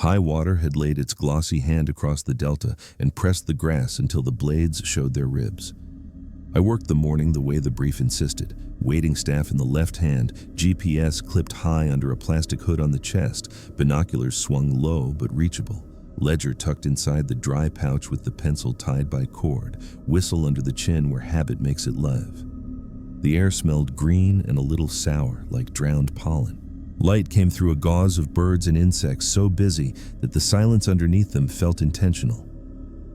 High water had laid its glossy hand across the delta and pressed the grass until the blades showed their ribs. I worked the morning the way the brief insisted, waiting staff in the left hand, GPS clipped high under a plastic hood on the chest, binoculars swung low but reachable, ledger tucked inside the dry pouch with the pencil tied by cord, whistle under the chin where habit makes it live. The air smelled green and a little sour, like drowned pollen. Light came through a gauze of birds and insects so busy that the silence underneath them felt intentional.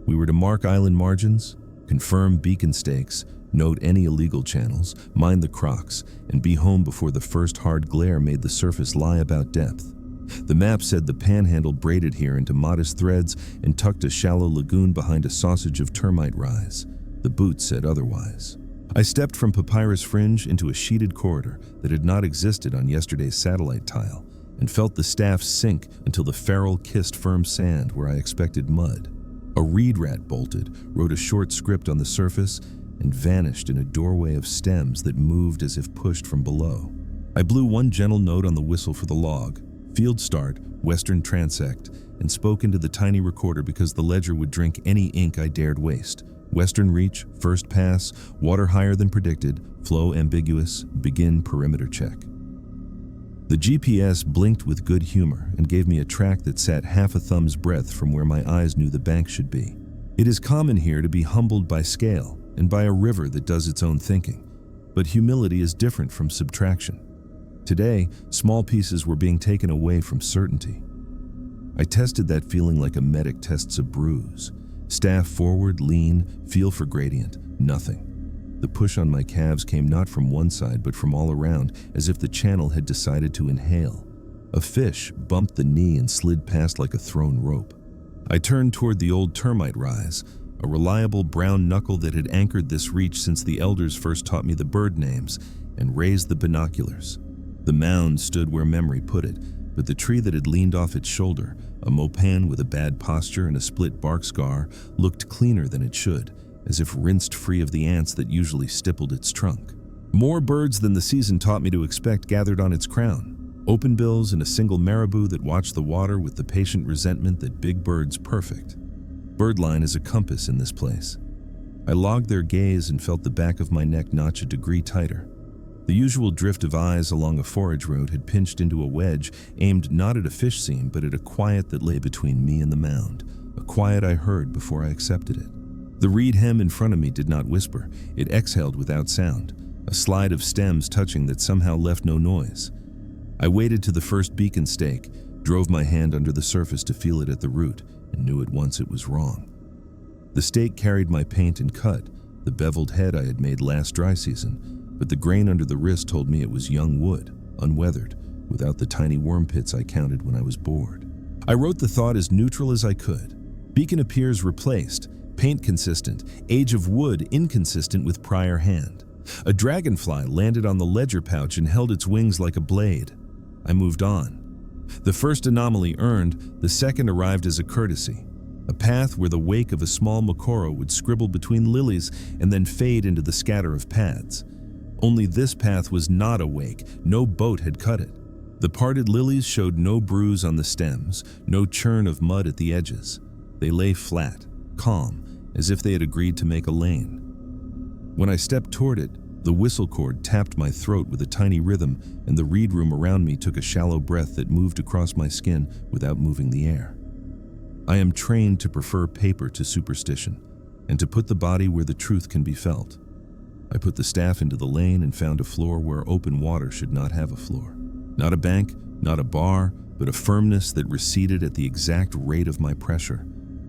We were to mark island margins, confirm beacon stakes, note any illegal channels, mind the crocs, and be home before the first hard glare made the surface lie about depth. The map said the panhandle braided here into modest threads and tucked a shallow lagoon behind a sausage of termite rise. The boot said otherwise. I stepped from papyrus fringe into a sheeted corridor that had not existed on yesterday's satellite tile and felt the staff sink until the ferrule kissed firm sand where I expected mud. A reed rat bolted, wrote a short script on the surface, and vanished in a doorway of stems that moved as if pushed from below. I blew one gentle note on the whistle for the log, field start, western transect, and spoke into the tiny recorder because the ledger would drink any ink I dared waste. Western reach, first pass, water higher than predicted, flow ambiguous, begin perimeter check. The GPS blinked with good humor and gave me a track that sat half a thumb's breadth from where my eyes knew the bank should be. It is common here to be humbled by scale and by a river that does its own thinking, but humility is different from subtraction. Today, small pieces were being taken away from certainty. I tested that feeling like a medic tests a bruise. Staff forward, lean, feel for gradient, nothing. The push on my calves came not from one side but from all around, as if the channel had decided to inhale. A fish bumped the knee and slid past like a thrown rope. I turned toward the old termite rise, a reliable brown knuckle that had anchored this reach since the elders first taught me the bird names, and raised the binoculars. The mound stood where memory put it, but the tree that had leaned off its shoulder, a mopane with a bad posture and a split bark scar, looked cleaner than it should, as if rinsed free of the ants that usually stippled its trunk. More birds than the season taught me to expect gathered on its crown, open bills and a single marabou that watched the water with the patient resentment that big birds perfect. Birdline is a compass in this place. I logged their gaze and felt the back of my neck notch a degree tighter. The usual drift of eyes along a forage road had pinched into a wedge aimed not at a fish seam but at a quiet that lay between me and the mound, a quiet I heard before I accepted it. The reed hem in front of me did not whisper, it exhaled without sound, a slide of stems touching that somehow left no noise. I waded to the first beacon stake, drove my hand under the surface to feel it at the root, and knew at once it was wrong. The stake carried my paint and cut, the beveled head I had made last dry season, but the grain under the wrist told me it was young wood, unweathered, without the tiny worm pits I counted when I was bored. I wrote the thought as neutral as I could. Beacon appears replaced, paint consistent, age of wood inconsistent with prior hand. A dragonfly landed on the ledger pouch and held its wings like a blade. I moved on. The first anomaly earned, the second arrived as a courtesy. A path where the wake of a small mokoro would scribble between lilies and then fade into the scatter of pads. Only this path was not a wake, no boat had cut it. The parted lilies showed no bruise on the stems, no churn of mud at the edges. They lay flat, calm, as if they had agreed to make a lane. When I stepped toward it, the whistle cord tapped my throat with a tiny rhythm, and the reed room around me took a shallow breath that moved across my skin without moving the air. I am trained to prefer paper to superstition, and to put the body where the truth can be felt. I put the staff into the lane and found a floor where open water should not have a floor. Not a bank, not a bar, but a firmness that receded at the exact rate of my pressure,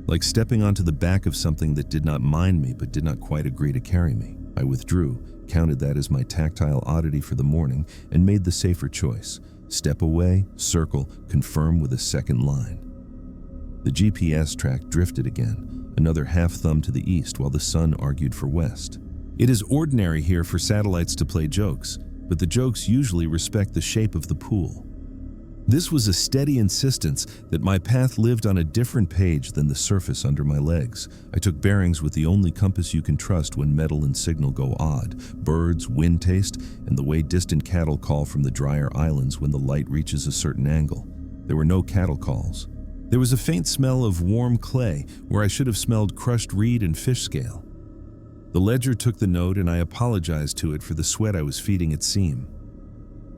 like stepping onto the back of something that did not mind me but did not quite agree to carry me. I withdrew, counted that as my tactile oddity for the morning, and made the safer choice. Step away, circle, confirm with a second line. The GPS track drifted again, another half thumb to the east while the sun argued for west. It is ordinary here for satellites to play jokes, but the jokes usually respect the shape of the pool. This was a steady insistence that my path lived on a different page than the surface under my legs. I took bearings with the only compass you can trust when metal and signal go odd: birds, wind taste, and the way distant cattle call from the drier islands when the light reaches a certain angle. There were no cattle calls. There was a faint smell of warm clay where I should have smelled crushed reed and fish scale. The ledger took the note and I apologized to it for the sweat I was feeding its seam.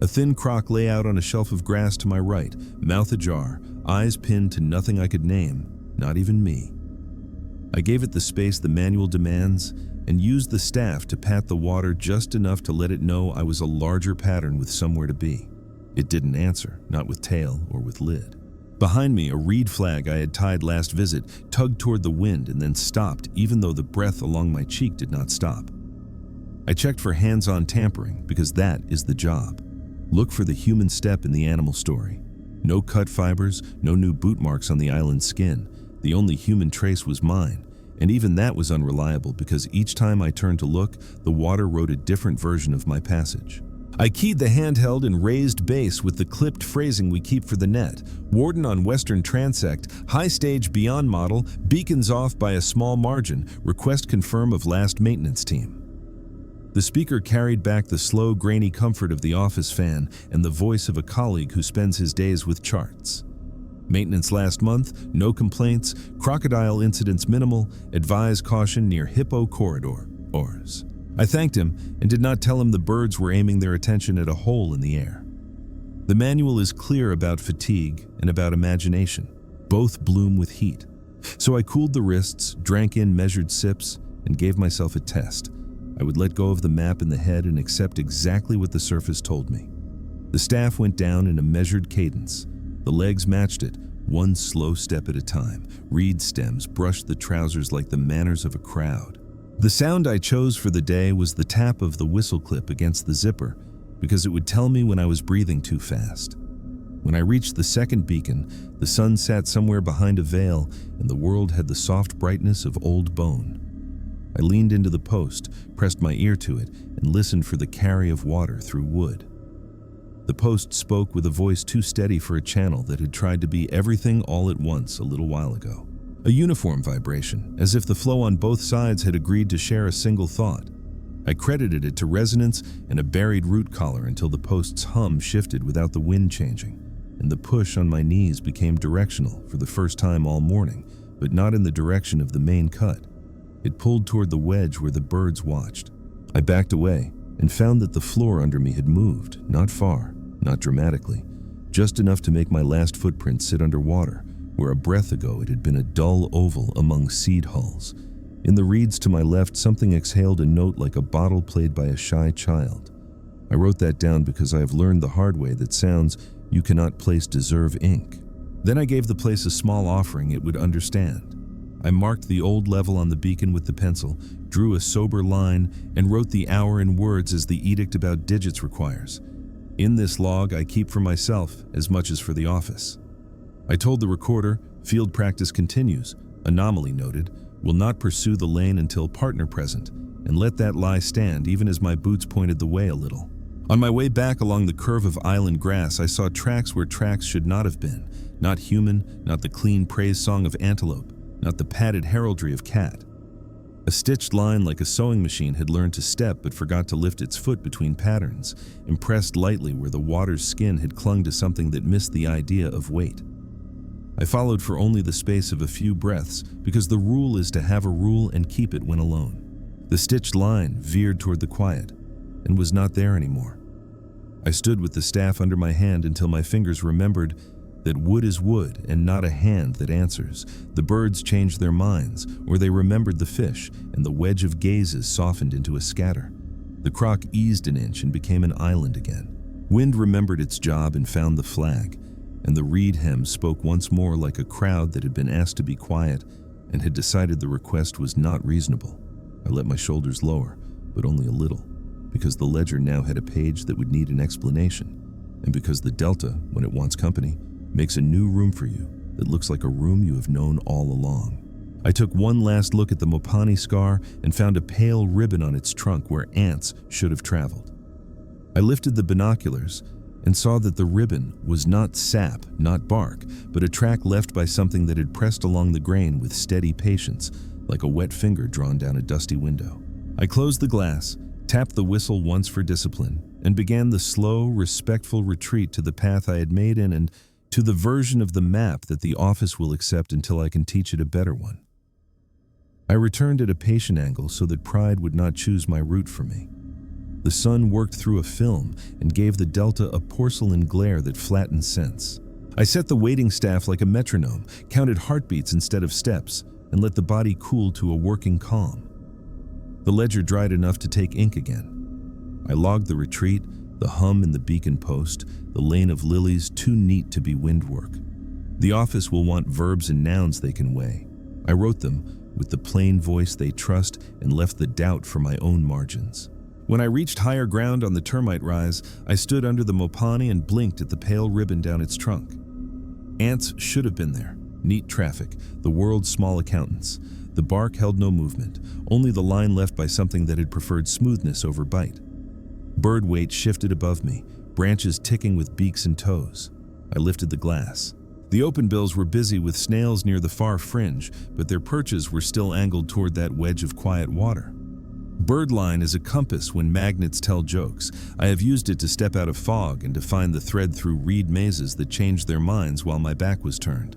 A thin crock lay out on a shelf of grass to my right, mouth ajar, eyes pinned to nothing I could name, not even me. I gave it the space the manual demands and used the staff to pat the water just enough to let it know I was a larger pattern with somewhere to be. It didn't answer, not with tail or with lid. Behind me, a reed flag I had tied last visit tugged toward the wind and then stopped, even though the breath along my cheek did not stop. I checked for hands-on tampering because that is the job. Look for the human step in the animal story. No cut fibers, no new boot marks on the island's skin. The only human trace was mine, and even that was unreliable because each time I turned to look, the water wrote a different version of my passage. I keyed the handheld and raised base with the clipped phrasing we keep for the net. Warden on Western Transect, high stage beyond model, beacons off by a small margin, request confirm of last maintenance team. The speaker carried back the slow, grainy comfort of the office fan and the voice of a colleague who spends his days with charts. Maintenance last month, no complaints, crocodile incidents minimal, advise caution near Hippo Corridor, ORS. I thanked him and did not tell him the birds were aiming their attention at a hole in the air. The manual is clear about fatigue and about imagination. Both bloom with heat. So I cooled the wrists, drank in measured sips, and gave myself a test. I would let go of the map in the head and accept exactly what the surface told me. The staff went down in a measured cadence. The legs matched it, one slow step at a time. Reed stems brushed the trousers like the manners of a crowd. The sound I chose for the day was the tap of the whistle clip against the zipper, because it would tell me when I was breathing too fast. When I reached the second beacon, the sun sat somewhere behind a veil, and the world had the soft brightness of old bone. I leaned into the post, pressed my ear to it, and listened for the carry of water through wood. The post spoke with a voice too steady for a channel that had tried to be everything all at once a little while ago. A uniform vibration, as if the flow on both sides had agreed to share a single thought. I credited it to resonance and a buried root collar until the post's hum shifted without the wind changing, and the push on my knees became directional for the first time all morning, but not in the direction of the main cut. It pulled toward the wedge where the birds watched. I backed away and found that the floor under me had moved, not far, not dramatically, just enough to make my last footprint sit under water, where a breath ago it had been a dull oval among seed hulls. In the reeds to my left, something exhaled a note like a bottle played by a shy child. I wrote that down because I have learned the hard way that sounds you cannot place deserve ink. Then I gave the place a small offering it would understand. I marked the old level on the beacon with the pencil, drew a sober line, and wrote the hour in words as the edict about digits requires. In this log I keep for myself as much as for the office. I told the recorder, field practice continues, anomaly noted, will not pursue the lane until partner present, and let that lie stand even as my boots pointed the way a little. On my way back along the curve of island grass, I saw tracks where tracks should not have been. Not human, not the clean praise song of antelope, not the padded heraldry of cat. A stitched line like a sewing machine had learned to step but forgot to lift its foot between patterns, impressed lightly where the water's skin had clung to something that missed the idea of weight. I followed for only the space of a few breaths because the rule is to have a rule and keep it when alone. The stitched line veered toward the quiet and was not there anymore. I stood with the staff under my hand until my fingers remembered that wood is wood and not a hand that answers. The birds changed their minds, or they remembered the fish, and the wedge of gazes softened into a scatter. The crock eased an inch and became an island again. Wind remembered its job and found the flag, and the reed hem spoke once more like a crowd that had been asked to be quiet and had decided the request was not reasonable. I let my shoulders lower, but only a little, because the ledger now had a page that would need an explanation, and because the Delta, when it wants company, makes a new room for you that looks like a room you have known all along. I took one last look at the mopane scar and found a pale ribbon on its trunk where ants should have traveled. I lifted the binoculars and saw that the ribbon was not sap, not bark, but a track left by something that had pressed along the grain with steady patience, like a wet finger drawn down a dusty window. I closed the glass, tapped the whistle once for discipline, and began the slow, respectful retreat to the path I had made in and to the version of the map that the office will accept until I can teach it a better one. I returned at a patient angle so that pride would not choose my route for me. The sun worked through a film and gave the delta a porcelain glare that flattened sense. I set the waiting staff like a metronome, counted heartbeats instead of steps, and let the body cool to a working calm. The ledger dried enough to take ink again. I logged the retreat, the hum in the beacon post, the lane of lilies too neat to be wind work. The office will want verbs and nouns they can weigh. I wrote them with the plain voice they trust and left the doubt for my own margins. When I reached higher ground on the termite rise, I stood under the mopane and blinked at the pale ribbon down its trunk. Ants should have been there. Neat traffic, the world's small accountants. The bark held no movement, only the line left by something that had preferred smoothness over bite. Bird weight shifted above me, branches ticking with beaks and toes. I lifted the glass. The open bills were busy with snails near the far fringe, but their perches were still angled toward that wedge of quiet water. Birdline is a compass when magnets tell jokes. I have used it to step out of fog and to find the thread through reed mazes that changed their minds while my back was turned.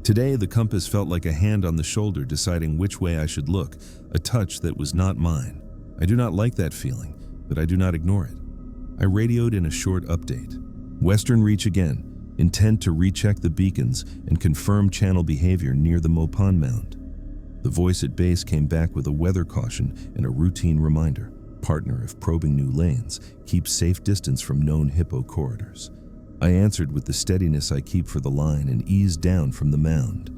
Today, the compass felt like a hand on the shoulder deciding which way I should look, a touch that was not mine. I do not like that feeling, but I do not ignore it. I radioed in a short update. Western reach again, intent to recheck the beacons and confirm channel behavior near the mopane mound. The voice at base came back with a weather caution and a routine reminder. Partner, if probing new lanes, keep safe distance from known hippo corridors. I answered with the steadiness I keep for the line and eased down from the mound.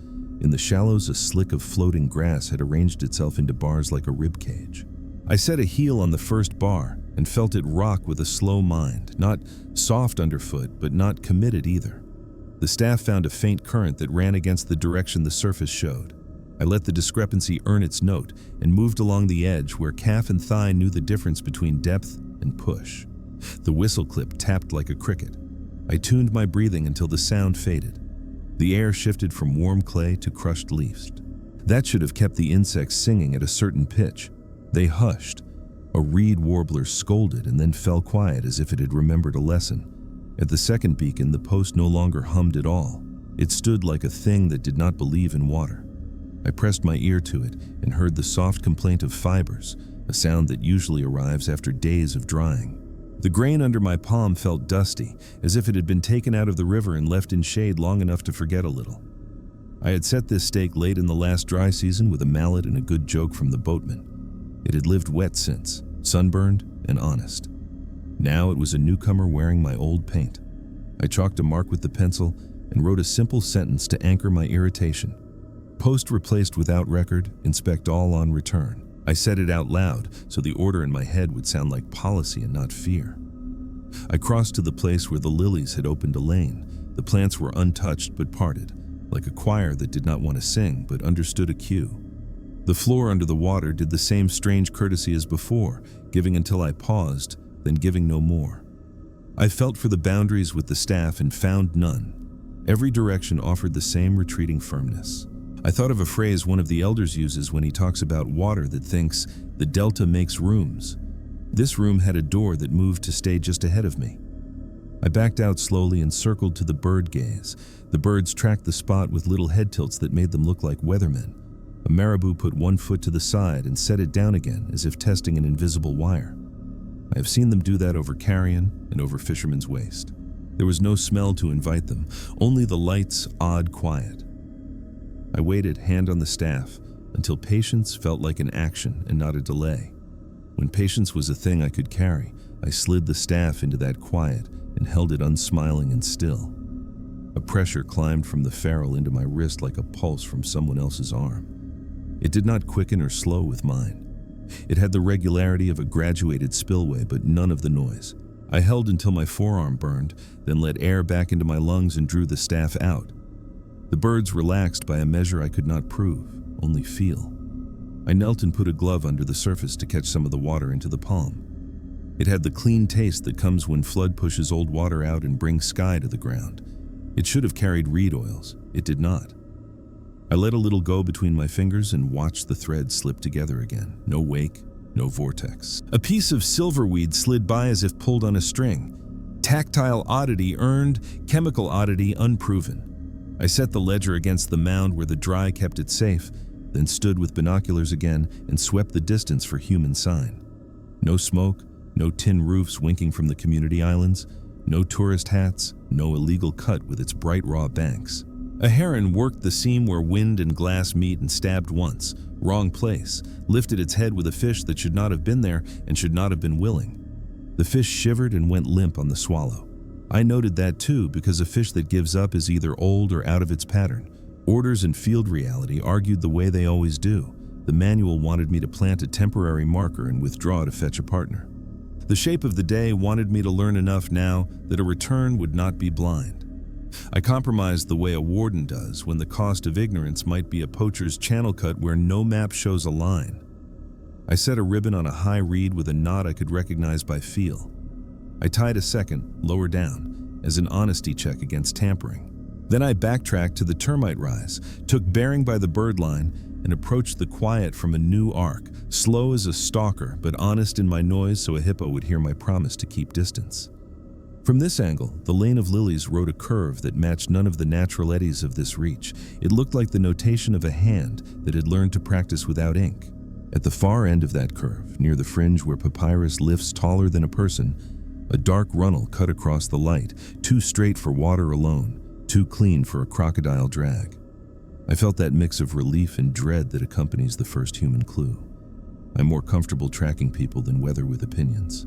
In the shallows, a slick of floating grass had arranged itself into bars like a rib cage. I set a heel on the first bar and felt it rock with a slow mind, not soft underfoot, but not committed either. The staff found a faint current that ran against the direction the surface showed. I let the discrepancy earn its note and moved along the edge where calf and thigh knew the difference between depth and push. The whistle clip tapped like a cricket. I tuned my breathing until the sound faded. The air shifted from warm clay to crushed leaves. That should have kept the insects singing at a certain pitch. They hushed. A reed warbler scolded and then fell quiet as if it had remembered a lesson. At the second beacon, the post no longer hummed at all. It stood like a thing that did not believe in water. I pressed my ear to it and heard the soft complaint of fibers, a sound that usually arrives after days of drying. The grain under my palm felt dusty, as if it had been taken out of the river and left in shade long enough to forget a little. I had set this stake late in the last dry season with a mallet and a good joke from the boatman. It had lived wet since, sunburned and honest. Now it was a newcomer wearing my old paint. I chalked a mark with the pencil and wrote a simple sentence to anchor my irritation. Post replaced without record, inspect all on return. I said it out loud so the order in my head would sound like policy and not fear. I crossed to the place where the lilies had opened a lane. The plants were untouched but parted, like a choir that did not want to sing but understood a cue. The floor under the water did the same strange courtesy as before, giving until I paused, then giving no more. I felt for the boundaries with the staff and found none. Every direction offered the same retreating firmness. I thought of a phrase one of the elders uses when he talks about water that thinks, the delta makes rooms. This room had a door that moved to stay just ahead of me. I backed out slowly and circled to the bird gaze. The birds tracked the spot with little head tilts that made them look like weathermen. A marabou put one foot to the side and set it down again as if testing an invisible wire. I have seen them do that over carrion and over Fisherman's Waste. There was no smell to invite them, only the light's odd quiet. I waited, hand on the staff, until patience felt like an action and not a delay. When patience was a thing I could carry, I slid the staff into that quiet and held it unsmiling and still. A pressure climbed from the ferrule into my wrist like a pulse from someone else's arm. It did not quicken or slow with mine. It had the regularity of a graduated spillway, but none of the noise. I held until my forearm burned, then let air back into my lungs and drew the staff out. The birds relaxed by a measure I could not prove, only feel. I knelt and put a glove under the surface to catch some of the water into the palm. It had the clean taste that comes when flood pushes old water out and brings sky to the ground. It should have carried reed oils. It did not. I let a little go between my fingers and watched the thread slip together again. No wake, no vortex. A piece of silverweed slid by as if pulled on a string. Tactile oddity earned, chemical oddity unproven. I set the ledger against the mound where the dry kept it safe, then stood with binoculars again and swept the distance for human sign. No smoke, no tin roofs winking from the community islands, no tourist hats, no illegal cut with its bright raw banks. A heron worked the seam where wind and glass meet and stabbed once, wrong place, lifted its head with a fish that should not have been there and should not have been willing. The fish shivered and went limp on the swallow. I noted that too, because a fish that gives up is either old or out of its pattern. Orders and field reality argued the way they always do. The manual wanted me to plant a temporary marker and withdraw to fetch a partner. The shape of the day wanted me to learn enough now that a return would not be blind. I compromised the way a warden does when the cost of ignorance might be a poacher's channel cut where no map shows a line. I set a ribbon on a high reed with a knot I could recognize by feel. I tied a second, lower down, as an honesty check against tampering. Then I backtracked to the termite rise, took bearing by the bird line, and approached the quiet from a new arc, slow as a stalker, but honest in my noise so a hippo would hear my promise to keep distance. From this angle, the lane of lilies rode a curve that matched none of the natural eddies of this reach. It looked like the notation of a hand that had learned to practice without ink. At the far end of that curve, near the fringe where papyrus lifts taller than a person, a dark runnel cut across the light, too straight for water alone, too clean for a crocodile drag. I felt that mix of relief and dread that accompanies the first human clue. I'm more comfortable tracking people than weather with opinions.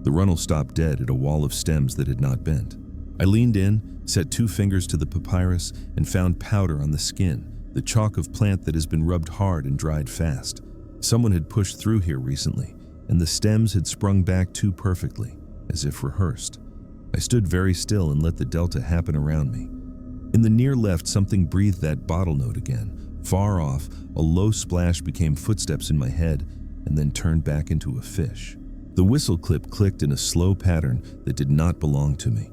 The runnel stopped dead at a wall of stems that had not bent. I leaned in, set 2 fingers to the papyrus, and found powder on the skin, the chalk of plant that has been rubbed hard and dried fast. Someone had pushed through here recently, and the stems had sprung back too perfectly, as if rehearsed. I stood very still and let the delta happen around me. In the near left, something breathed that bottle note again. Far off, a low splash became footsteps in my head and then turned back into a fish. The whistle clip clicked in a slow pattern that did not belong to me.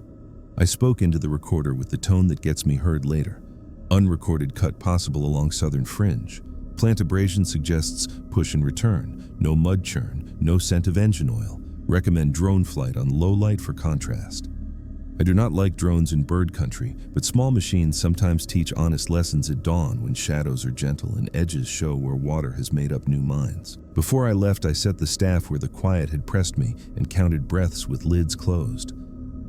I spoke into the recorder with the tone that gets me heard later. Unrecorded cut possible along southern fringe. Plant abrasion suggests push and return. No mud churn, no scent of engine oil. Recommend drone flight on low light for contrast. I do not like drones in bird country, but small machines sometimes teach honest lessons at dawn when shadows are gentle and edges show where water has made up new minds. Before I left, I set the staff where the quiet had pressed me and counted breaths with lids closed.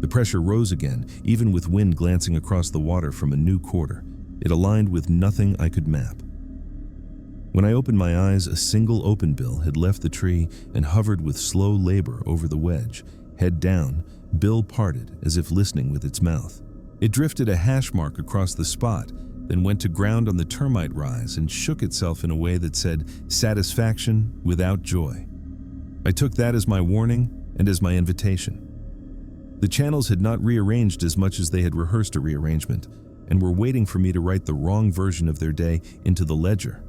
The pressure rose again, even with wind glancing across the water from a new quarter. It aligned with nothing I could map. When I opened my eyes, a single open bill had left the tree and hovered with slow labor over the wedge, head down, bill parted as if listening with its mouth. It drifted a hash mark across the spot, then went to ground on the termite rise and shook itself in a way that said satisfaction without joy. I took that as my warning and as my invitation. The channels had not rearranged as much as they had rehearsed a rearrangement, and were waiting for me to write the wrong version of their day into the ledger.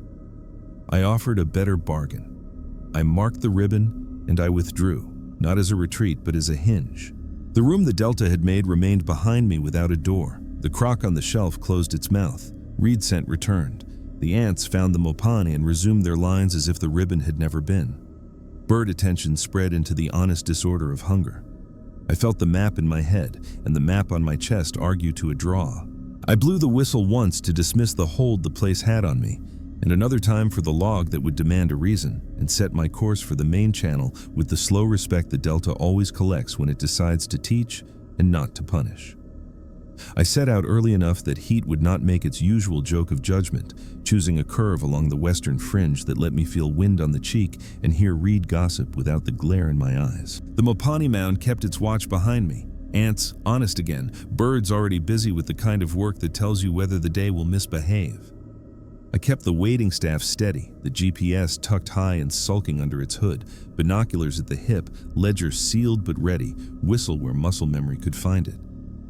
I offered a better bargain. I marked the ribbon and I withdrew, not as a retreat but as a hinge. The room the Delta had made remained behind me without a door. The crock on the shelf closed its mouth. Reed scent returned. The ants found the mopane and resumed their lines as if the ribbon had never been. Bird attention spread into the honest disorder of hunger. I felt the map in my head, and the map on my chest argue to a draw. I blew the whistle once to dismiss the hold the place had on me, and another time for the log that would demand a reason, and set my course for the main channel with the slow respect the Delta always collects when it decides to teach and not to punish. I set out early enough that heat would not make its usual joke of judgment, choosing a curve along the western fringe that let me feel wind on the cheek and hear reed gossip without the glare in my eyes. The mopane mound kept its watch behind me. Ants, honest again, birds already busy with the kind of work that tells you whether the day will misbehave. I kept the waiting staff steady, the GPS tucked high and sulking under its hood, binoculars at the hip, ledger sealed but ready, whistle where muscle memory could find it.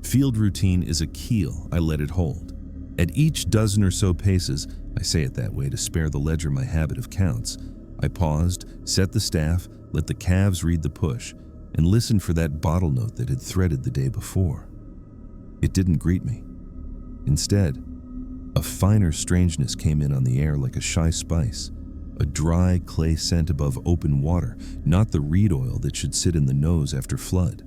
Field routine is a keel I let it hold. At each dozen or so paces, I say it that way to spare the ledger my habit of counts, I paused, set the staff, let the calves read the push, and listened for that bottle note that had threaded the day before. It didn't greet me. Instead, a finer strangeness came in on the air like a shy spice, a dry clay scent above open water, not the reed oil that should sit in the nose after flood.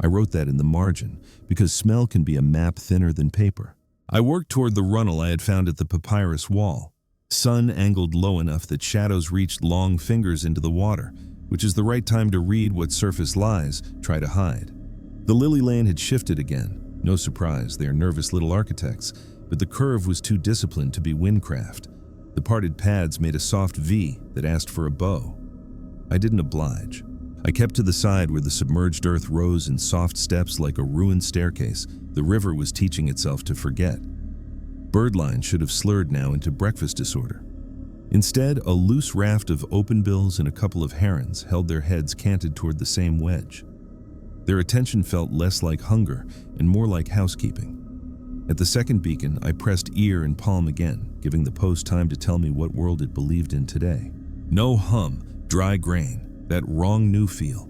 I wrote that in the margin, because smell can be a map thinner than paper. I worked toward the runnel I had found at the papyrus wall. Sun angled low enough that shadows reached long fingers into the water, which is the right time to read what surface lies try to hide. The lily lane had shifted again. No surprise, they are nervous little architects, but the curve was too disciplined to be windcraft. The parted pads made a soft V that asked for a bow. I didn't oblige. I kept to the side where the submerged earth rose in soft steps like a ruined staircase. The river was teaching itself to forget. Birdline should have slurred now into breakfast disorder. Instead, a loose raft of open bills and a couple of herons held their heads canted toward the same wedge. Their attention felt less like hunger and more like housekeeping. At the second beacon, I pressed ear and palm again, giving the post time to tell me what world it believed in today. No hum, dry grain, that wrong new feel.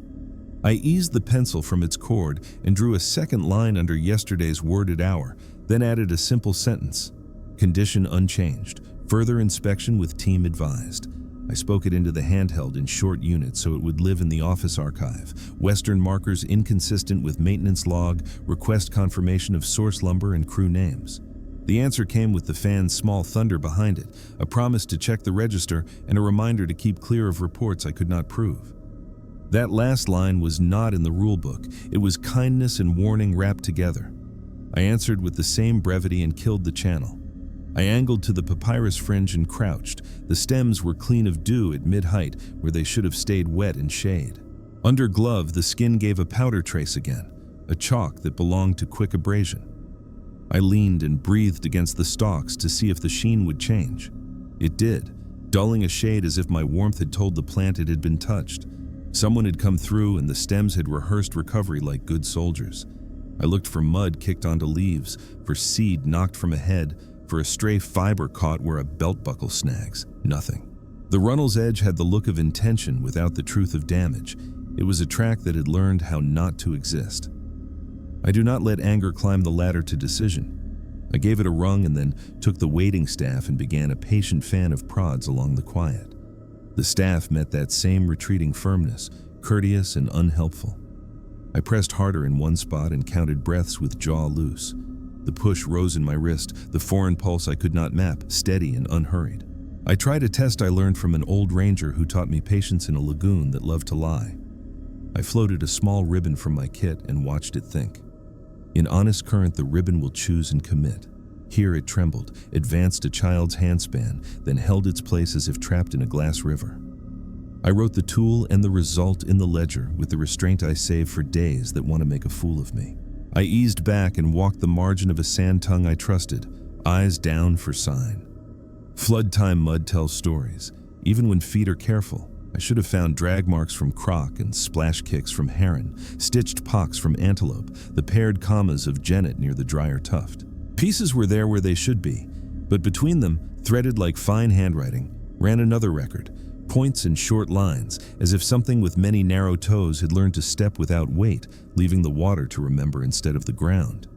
I eased the pencil from its cord and drew a second line under yesterday's worded hour, then added a simple sentence. Condition unchanged. Further inspection with team advised. I spoke it into the handheld in short units so it would live in the office archive. Western markers inconsistent with maintenance log, request confirmation of source lumber and crew names. The answer came with the fan's small thunder behind it, a promise to check the register and a reminder to keep clear of reports I could not prove. That last line was not in the rulebook. It was kindness and warning wrapped together. I answered with the same brevity and killed the channel. I angled to the papyrus fringe and crouched. The stems were clean of dew at mid-height where they should have stayed wet in shade. Under glove, the skin gave a powder trace again, a chalk that belonged to quick abrasion. I leaned and breathed against the stalks to see if the sheen would change. It did, dulling a shade as if my warmth had told the plant it had been touched. Someone had come through and the stems had rehearsed recovery like good soldiers. I looked for mud kicked onto leaves, for seed knocked from a head, for a stray fiber caught where a belt buckle snags. Nothing. The runnel's edge had the look of intention without the truth of damage. It was a track that had learned how not to exist. I do not let anger climb the ladder to decision. I gave it a rung and then took the waiting staff and began a patient fan of prods along the quiet. The staff met that same retreating firmness, courteous and unhelpful. I pressed harder in one spot and counted breaths with jaw loose. The push rose in my wrist, the foreign pulse I could not map, steady and unhurried. I tried a test I learned from an old ranger who taught me patience in a lagoon that loved to lie. I floated a small ribbon from my kit and watched it think. In honest current, the ribbon will choose and commit. Here it trembled, advanced a child's handspan, then held its place as if trapped in a glass river. I wrote the tool and the result in the ledger with the restraint I save for days that want to make a fool of me. I eased back and walked the margin of a sand tongue I trusted, eyes down for sign. Flood time mud tells stories. Even when feet are careful, I should have found drag marks from croc and splash kicks from heron, stitched pocks from antelope, the paired commas of genet near the drier tuft. Pieces were there where they should be, but between them, threaded like fine handwriting, ran another record, points and short lines, as if something with many narrow toes had learned to step without weight, leaving the water to remember instead of the ground.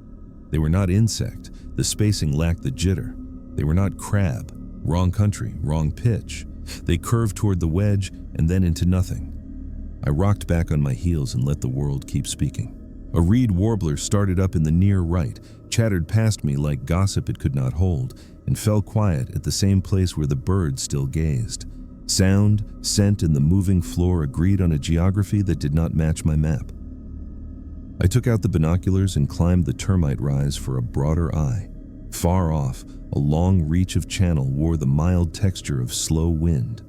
They were not insect, the spacing lacked the jitter. They were not crab, wrong country, wrong pitch. They curved toward the wedge and then into nothing. I rocked back on my heels and let the world keep speaking. A reed warbler started up in the near right, chattered past me like gossip it could not hold, and fell quiet at the same place where the bird still gazed. Sound, scent, and the moving floor agreed on a geography that did not match my map. I took out the binoculars and climbed the termite rise for a broader eye. Far off, a long reach of channel wore the mild texture of slow wind.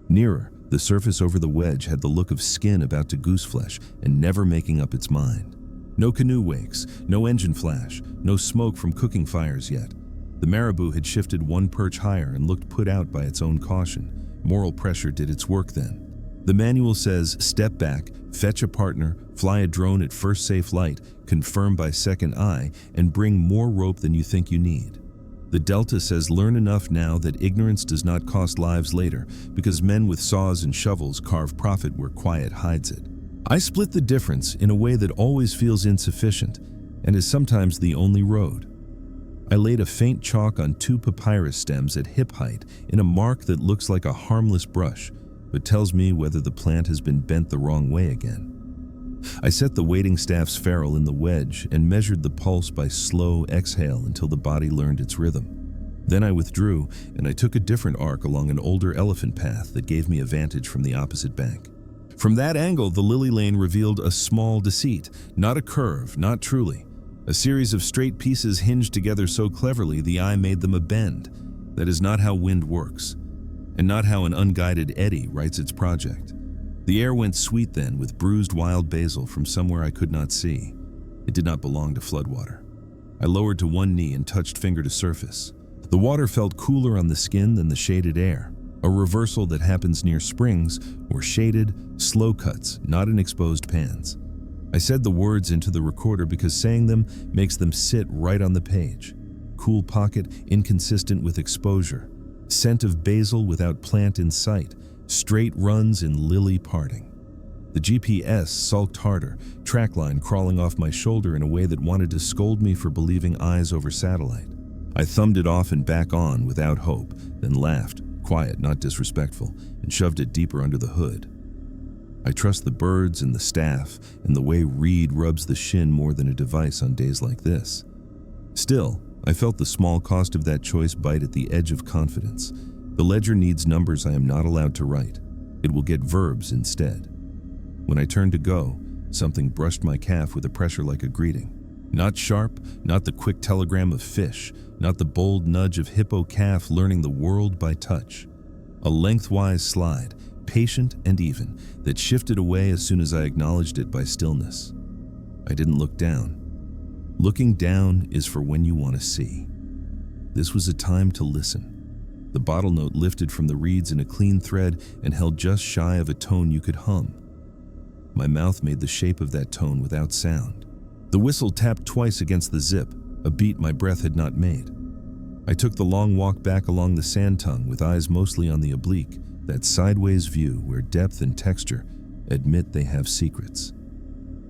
Nearer, the surface over the wedge had the look of skin about to gooseflesh and never making up its mind. No canoe wakes, no engine flash, no smoke from cooking fires yet. The marabou had shifted one perch higher and looked put out by its own caution. Moral pressure did its work then. The manual says, step back, fetch a partner, fly a drone at first safe light, confirm by second eye, and bring more rope than you think you need. The Delta says learn enough now that ignorance does not cost lives later, because men with saws and shovels carve profit where quiet hides it. I split the difference in a way that always feels insufficient, and is sometimes the only road. I laid a faint chalk on 2 papyrus stems at hip height in a mark that looks like a harmless brush, but tells me whether the plant has been bent the wrong way again. I set the wading staff's ferrule in the wedge and measured the pulse by slow exhale until the body learned its rhythm. Then I withdrew, and I took a different arc along an older elephant path that gave me a vantage from the opposite bank. From that angle, the lily lane revealed a small deceit, not a curve, not truly. A series of straight pieces hinged together so cleverly the eye made them a bend. That is not how wind works, and not how an unguided eddy writes its project. The air went sweet then with bruised wild basil from somewhere I could not see. It did not belong to floodwater. I lowered to one knee and touched finger to surface. The water felt cooler on the skin than the shaded air, a reversal that happens near springs or shaded, slow cuts, not in exposed pans. I said the words into the recorder because saying them makes them sit right on the page. Cool pocket, inconsistent with exposure. Scent of basil without plant in sight. Straight runs in lily parting. The GPS sulked harder, trackline crawling off my shoulder in a way that wanted to scold me for believing eyes over satellite. I thumbed it off and back on without hope, then laughed, quiet, not disrespectful, and shoved it deeper under the hood. I trust the birds and the staff and the way Reed rubs the shin more than a device on days like this. Still, I felt the small cost of that choice bite at the edge of confidence. The ledger needs numbers I am not allowed to write. It will get verbs instead. When I turned to go, something brushed my calf with a pressure like a greeting. Not sharp, not the quick telegram of fish, not the bold nudge of hippo calf learning the world by touch. A lengthwise slide, patient and even, that shifted away as soon as I acknowledged it by stillness. I didn't look down. Looking down is for when you want to see. This was a time to listen. The bottle note lifted from the reeds in a clean thread and held just shy of a tone you could hum. My mouth made the shape of that tone without sound. The whistle tapped twice against the zip, a beat my breath had not made. I took the long walk back along the sand tongue with eyes mostly on the oblique, that sideways view where depth and texture admit they have secrets.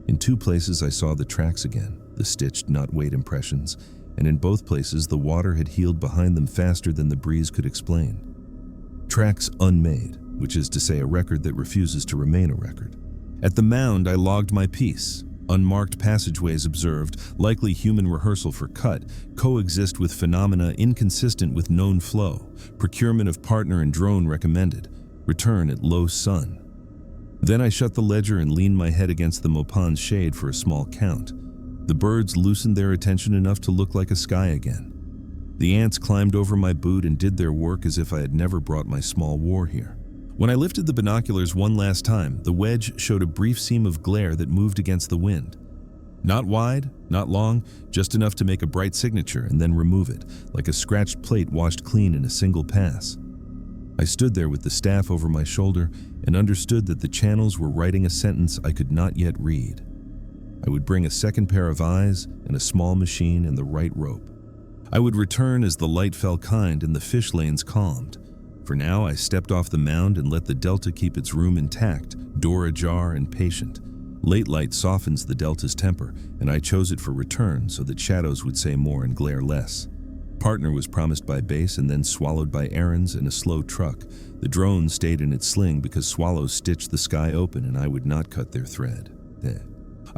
In two places I saw the tracks again, the stitched, not weight impressions, and in both places the water had healed behind them faster than the breeze could explain. Tracks unmade, which is to say a record that refuses to remain a record. At the mound I logged my piece. Unmarked passageways observed, likely human rehearsal for cut, coexist with phenomena inconsistent with known flow. Procurement of partner and drone recommended. Return at low sun. Then I shut the ledger and leaned my head against the mopane's shade for a small count. The birds loosened their attention enough to look like a sky again. The ants climbed over my boot and did their work as if I had never brought my small war here. When I lifted the binoculars one last time, the wedge showed a brief seam of glare that moved against the wind. Not wide, not long, just enough to make a bright signature and then remove it, like a scratched plate washed clean in a single pass. I stood there with the staff over my shoulder and understood that the channels were writing a sentence I could not yet read. I would bring a second pair of eyes and a small machine and the right rope. I would return as the light fell kind and the fish lanes calmed. For now, I stepped off the mound and let the Delta keep its room intact, door ajar and patient. Late light softens the Delta's temper, and I chose it for return so that shadows would say more and glare less. Partner was promised by base and then swallowed by errands and a slow truck. The drone stayed in its sling because swallows stitched the sky open and I would not cut their thread.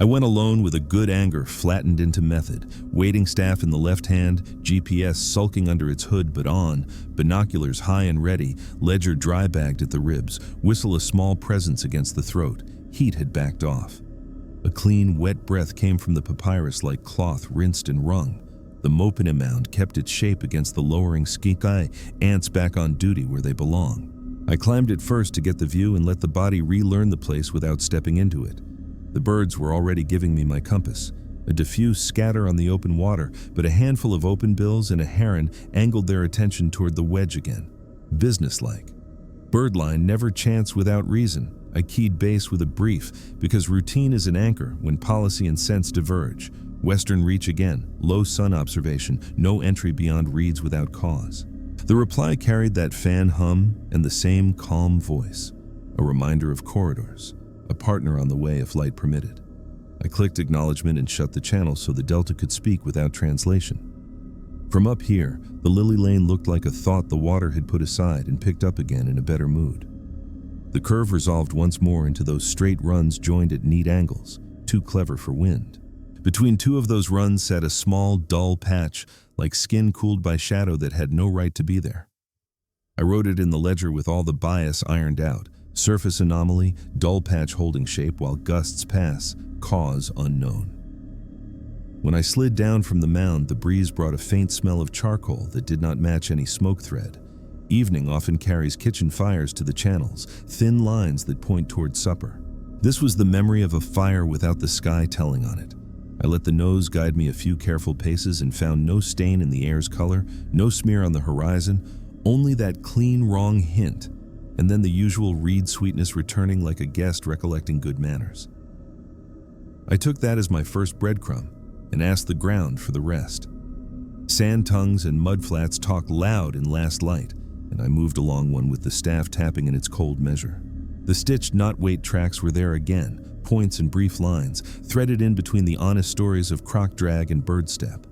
I went alone with a good anger flattened into method, wading staff in the left hand, GPS sulking under its hood but on, binoculars high and ready, ledger dry bagged at the ribs, whistle a small presence against the throat. Heat had backed off. A clean, wet breath came from the papyrus like cloth rinsed and wrung. The mopane mound kept its shape against the lowering sky, ants back on duty where they belong. I climbed it first to get the view and let the body relearn the place without stepping into it. The birds were already giving me my compass. A diffuse scatter on the open water, but a handful of open bills and a heron angled their attention toward the wedge again. Businesslike. Birdline never chants without reason. I keyed base with a brief, because routine is an anchor when policy and sense diverge. Western reach again, low sun observation, no entry beyond reeds without cause. The reply carried that fan hum and the same calm voice. A reminder of corridors. A partner on the way if light permitted. I clicked acknowledgement and shut the channel so the Delta could speak without translation. From up here, the lily lane looked like a thought the water had put aside and picked up again in a better mood. The curve resolved once more into those straight runs joined at neat angles, too clever for wind. Between two of those runs sat a small, dull patch, like skin cooled by shadow that had no right to be there. I wrote it in the ledger with all the bias ironed out. Surface anomaly, dull patch holding shape while gusts pass, cause unknown. When I slid down from the mound, the breeze brought a faint smell of charcoal that did not match any smoke thread. Evening often carries kitchen fires to the channels, thin lines that point toward supper. This was the memory of a fire without the sky telling on it. I let the nose guide me a few careful paces and found no stain in the air's color, no smear on the horizon, only that clean wrong hint, and then the usual reed sweetness returning like a guest recollecting good manners. I took that as my first breadcrumb and asked the ground for the rest. Sand tongues and mud flats talked loud in last light, and I moved along one with the staff tapping in its cold measure. The stitched knot-weight tracks were there again, points and brief lines, threaded in between the honest stories of croc drag and bird step.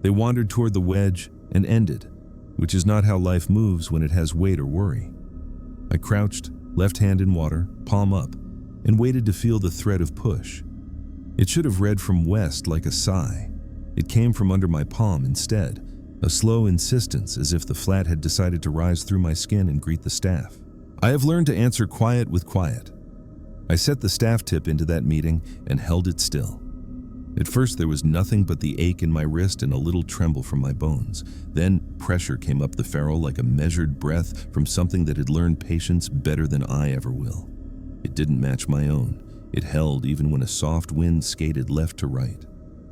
They wandered toward the wedge and ended, which is not how life moves when it has weight or worry. I crouched, left hand in water, palm up, and waited to feel the thread of push. It should have read from west like a sigh. It came from under my palm instead, a slow insistence as if the flat had decided to rise through my skin and greet the staff. I have learned to answer quiet with quiet. I set the staff tip into that meeting and held it still. At first there was nothing but the ache in my wrist and a little tremble from my bones. Then pressure came up the ferrule like a measured breath from something that had learned patience better than I ever will. It didn't match my own. It held even when a soft wind skated left to right.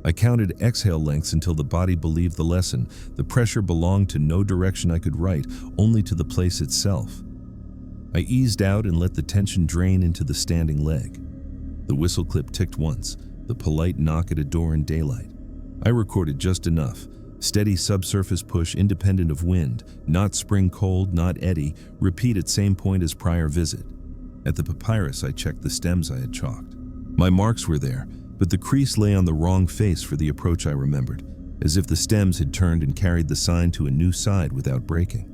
I counted exhale lengths until the body believed the lesson. The pressure belonged to no direction I could write, only to the place itself. I eased out and let the tension drain into the standing leg. The whistle clip ticked once, the polite knock at a door in daylight. I recorded just enough. Steady subsurface push independent of wind, not spring cold, not eddy, repeat at same point as prior visit. At the papyrus, I checked the stems I had chalked. My marks were there, but the crease lay on the wrong face for the approach I remembered, as if the stems had turned and carried the sign to a new side without breaking.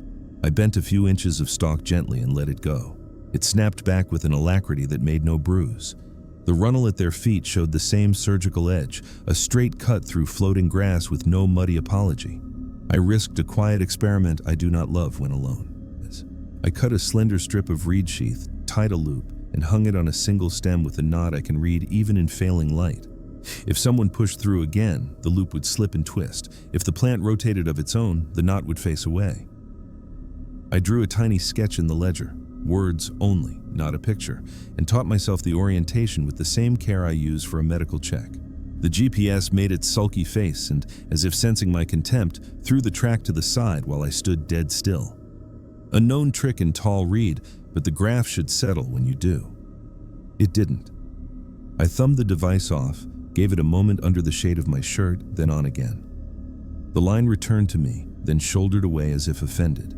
I bent a few inches of stalk gently and let it go. It snapped back with an alacrity that made no bruise. The runnel at their feet showed the same surgical edge, a straight cut through floating grass with no muddy apology. I risked a quiet experiment I do not love when alone. I cut a slender strip of reed sheath, tied a loop, and hung it on a single stem with a knot I can read even in failing light. If someone pushed through again, the loop would slip and twist. If the plant rotated of its own, the knot would face away. I drew a tiny sketch in the ledger, words only, not a picture, and taught myself the orientation with the same care I use for a medical check. The GPS made its sulky face and, as if sensing my contempt, threw the track to the side while I stood dead still. A known trick in tall reed, but the graph should settle when you do. It didn't. I thumbed the device off, gave it a moment under the shade of my shirt, then on again. The line returned to me, then shouldered away as if offended.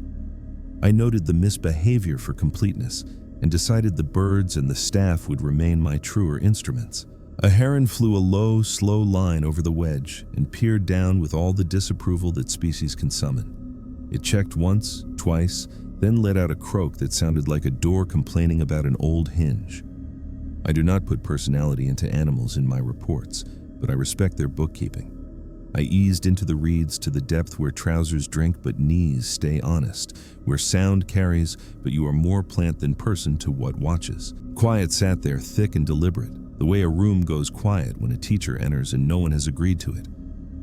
I noted the misbehavior for completeness and decided the birds and the staff would remain my truer instruments. A heron flew a low, slow line over the wedge and peered down with all the disapproval that species can summon. It checked once, twice, then let out a croak that sounded like a door complaining about an old hinge. I do not put personality into animals in my reports, but I respect their bookkeeping. I eased into the reeds to the depth where trousers drink but knees stay honest, where sound carries but you are more plant than person to what watches. Quiet sat there, thick and deliberate, the way a room goes quiet when a teacher enters and no one has agreed to it.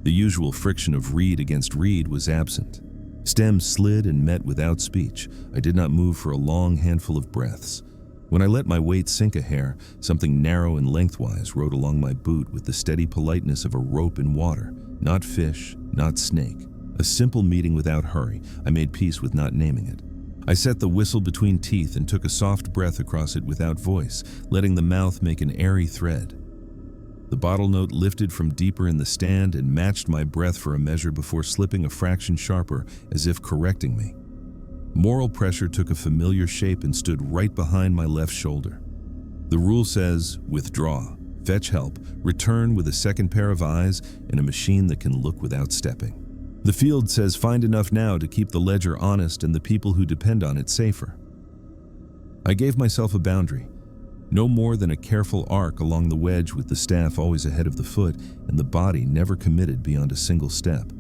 The usual friction of reed against reed was absent. Stems slid and met without speech. I did not move for a long handful of breaths. When I let my weight sink a hair, something narrow and lengthwise rode along my boot with the steady politeness of a rope in water. Not fish, not snake. A simple meeting without hurry. I made peace with not naming it. I set the whistle between teeth and took a soft breath across it without voice, letting the mouth make an airy thread. The bottle note lifted from deeper in the stand and matched my breath for a measure before slipping a fraction sharper, as if correcting me. Moral pressure took a familiar shape and stood right behind my left shoulder. The rule says, withdraw, fetch help, return with a second pair of eyes and a machine that can look without stepping. The field says find enough now to keep the ledger honest and the people who depend on it safer. I gave myself a boundary. No more than a careful arc along the wedge with the staff always ahead of the foot and the body never committed beyond a single step.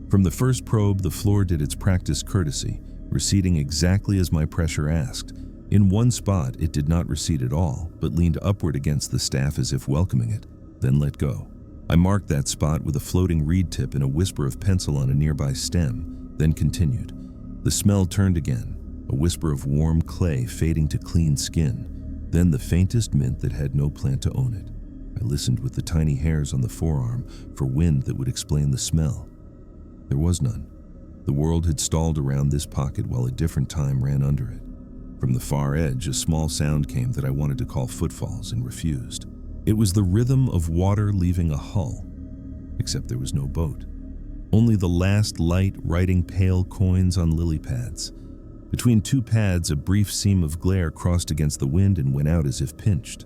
From the first probe, the floor did its practiced courtesy, receding exactly as my pressure asked. In one spot, it did not recede at all, but leaned upward against the staff as if welcoming it, then let go. I marked that spot with a floating reed tip and a whisper of pencil on a nearby stem, then continued. The smell turned again, a whisper of warm clay fading to clean skin, then the faintest mint that had no plant to own it. I listened with the tiny hairs on the forearm for wind that would explain the smell. There was none. The world had stalled around this pocket while a different time ran under it. From the far edge, a small sound came that I wanted to call footfalls and refused. It was the rhythm of water leaving a hull, except there was no boat. Only the last light writing pale coins on lily pads. Between two pads, a brief seam of glare crossed against the wind and went out as if pinched.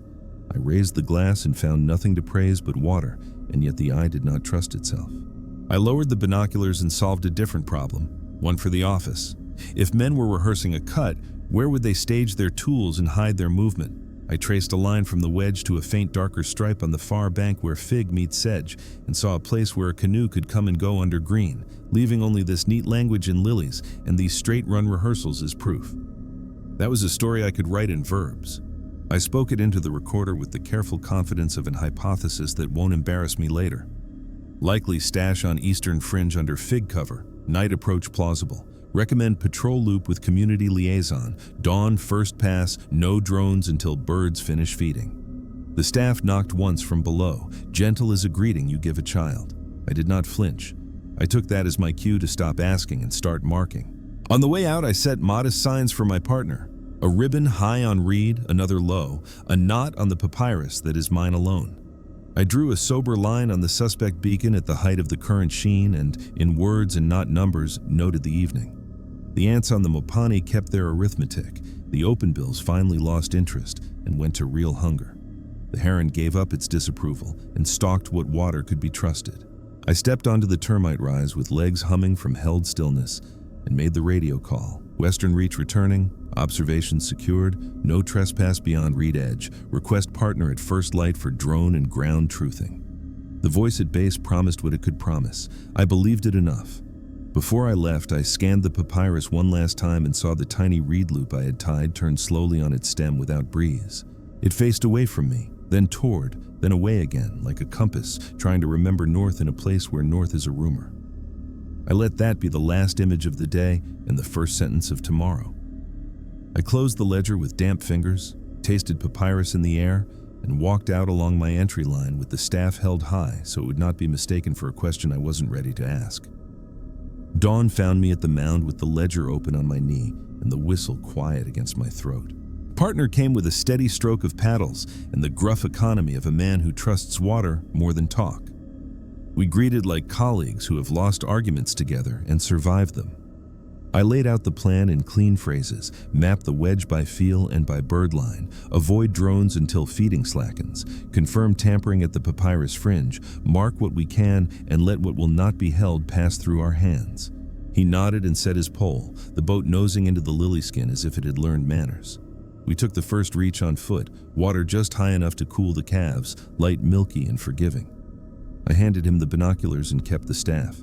I raised the glass and found nothing to praise but water, and yet the eye did not trust itself. I lowered the binoculars and solved a different problem, one for the office. If men were rehearsing a cut, where would they stage their tools and hide their movement? I traced a line from the wedge to a faint darker stripe on the far bank where fig meets sedge, and saw a place where a canoe could come and go under green, leaving only this neat language in lilies and these straight-run rehearsals as proof. That was a story I could write in verbs. I spoke it into the recorder with the careful confidence of an hypothesis that won't embarrass me later. Likely stash on eastern fringe under fig cover, night approach plausible. Recommend patrol loop with community liaison, dawn first pass, no drones until birds finish feeding. The staff knocked once from below, gentle as a greeting you give a child. I did not flinch. I took that as my cue to stop asking and start marking. On the way out, I set modest signs for my partner. A ribbon high on reed, another low, a knot on the papyrus that is mine alone. I drew a sober line on the suspect beacon at the height of the current sheen and, in words and not numbers, noted the evening. The ants on the mopane kept their arithmetic. The open bills finally lost interest and went to real hunger. The heron gave up its disapproval and stalked what water could be trusted. I stepped onto the termite rise with legs humming from held stillness and made the radio call. Western reach returning, observations secured, no trespass beyond reed edge, request partner at first light for drone and ground truthing. The voice at base promised what it could promise. I believed it enough. Before I left, I scanned the papyrus one last time and saw the tiny reed loop I had tied turn slowly on its stem without breeze. It faced away from me, then toward, then away again, like a compass, trying to remember north in a place where north is a rumor. I let that be the last image of the day and the first sentence of tomorrow. I closed the ledger with damp fingers, tasted papyrus in the air, and walked out along my entry line with the staff held high so it would not be mistaken for a question I wasn't ready to ask. Dawn found me at the mound with the ledger open on my knee and the whistle quiet against my throat. Partner came with a steady stroke of paddles and the gruff economy of a man who trusts water more than talk. We greeted like colleagues who have lost arguments together and survived them. I laid out the plan in clean phrases, map the wedge by feel and by birdline, avoid drones until feeding slackens, confirm tampering at the papyrus fringe, mark what we can and let what will not be held pass through our hands. He nodded and set his pole, the boat nosing into the lily skin as if it had learned manners. We took the first reach on foot, water just high enough to cool the calves, light milky and forgiving. I handed him the binoculars and kept the staff.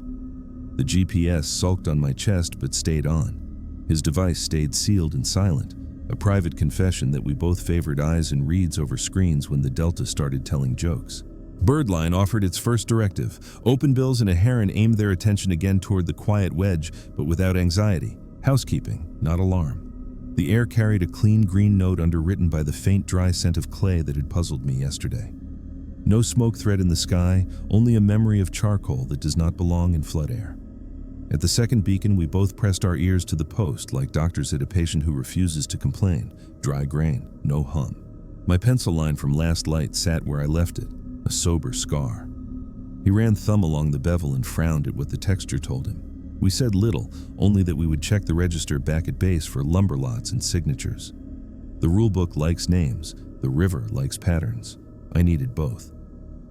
The GPS sulked on my chest but stayed on. His device stayed sealed and silent, a private confession that we both favored eyes and reeds over screens when the Delta started telling jokes. Birdline offered its first directive. Open bills and a heron aimed their attention again toward the quiet wedge, but without anxiety. Housekeeping, not alarm. The air carried a clean green note underwritten by the faint dry scent of clay that had puzzled me yesterday. No smoke thread in the sky, only a memory of charcoal that does not belong in flood air. At the second beacon, we both pressed our ears to the post like doctors at a patient who refuses to complain. Dry grain, no hum. My pencil line from last light sat where I left it, a sober scar. He ran thumb along the bevel and frowned at what the texture told him. We said little, only that we would check the register back at base for lumber lots and signatures. The rulebook likes names, the river likes patterns. I needed both.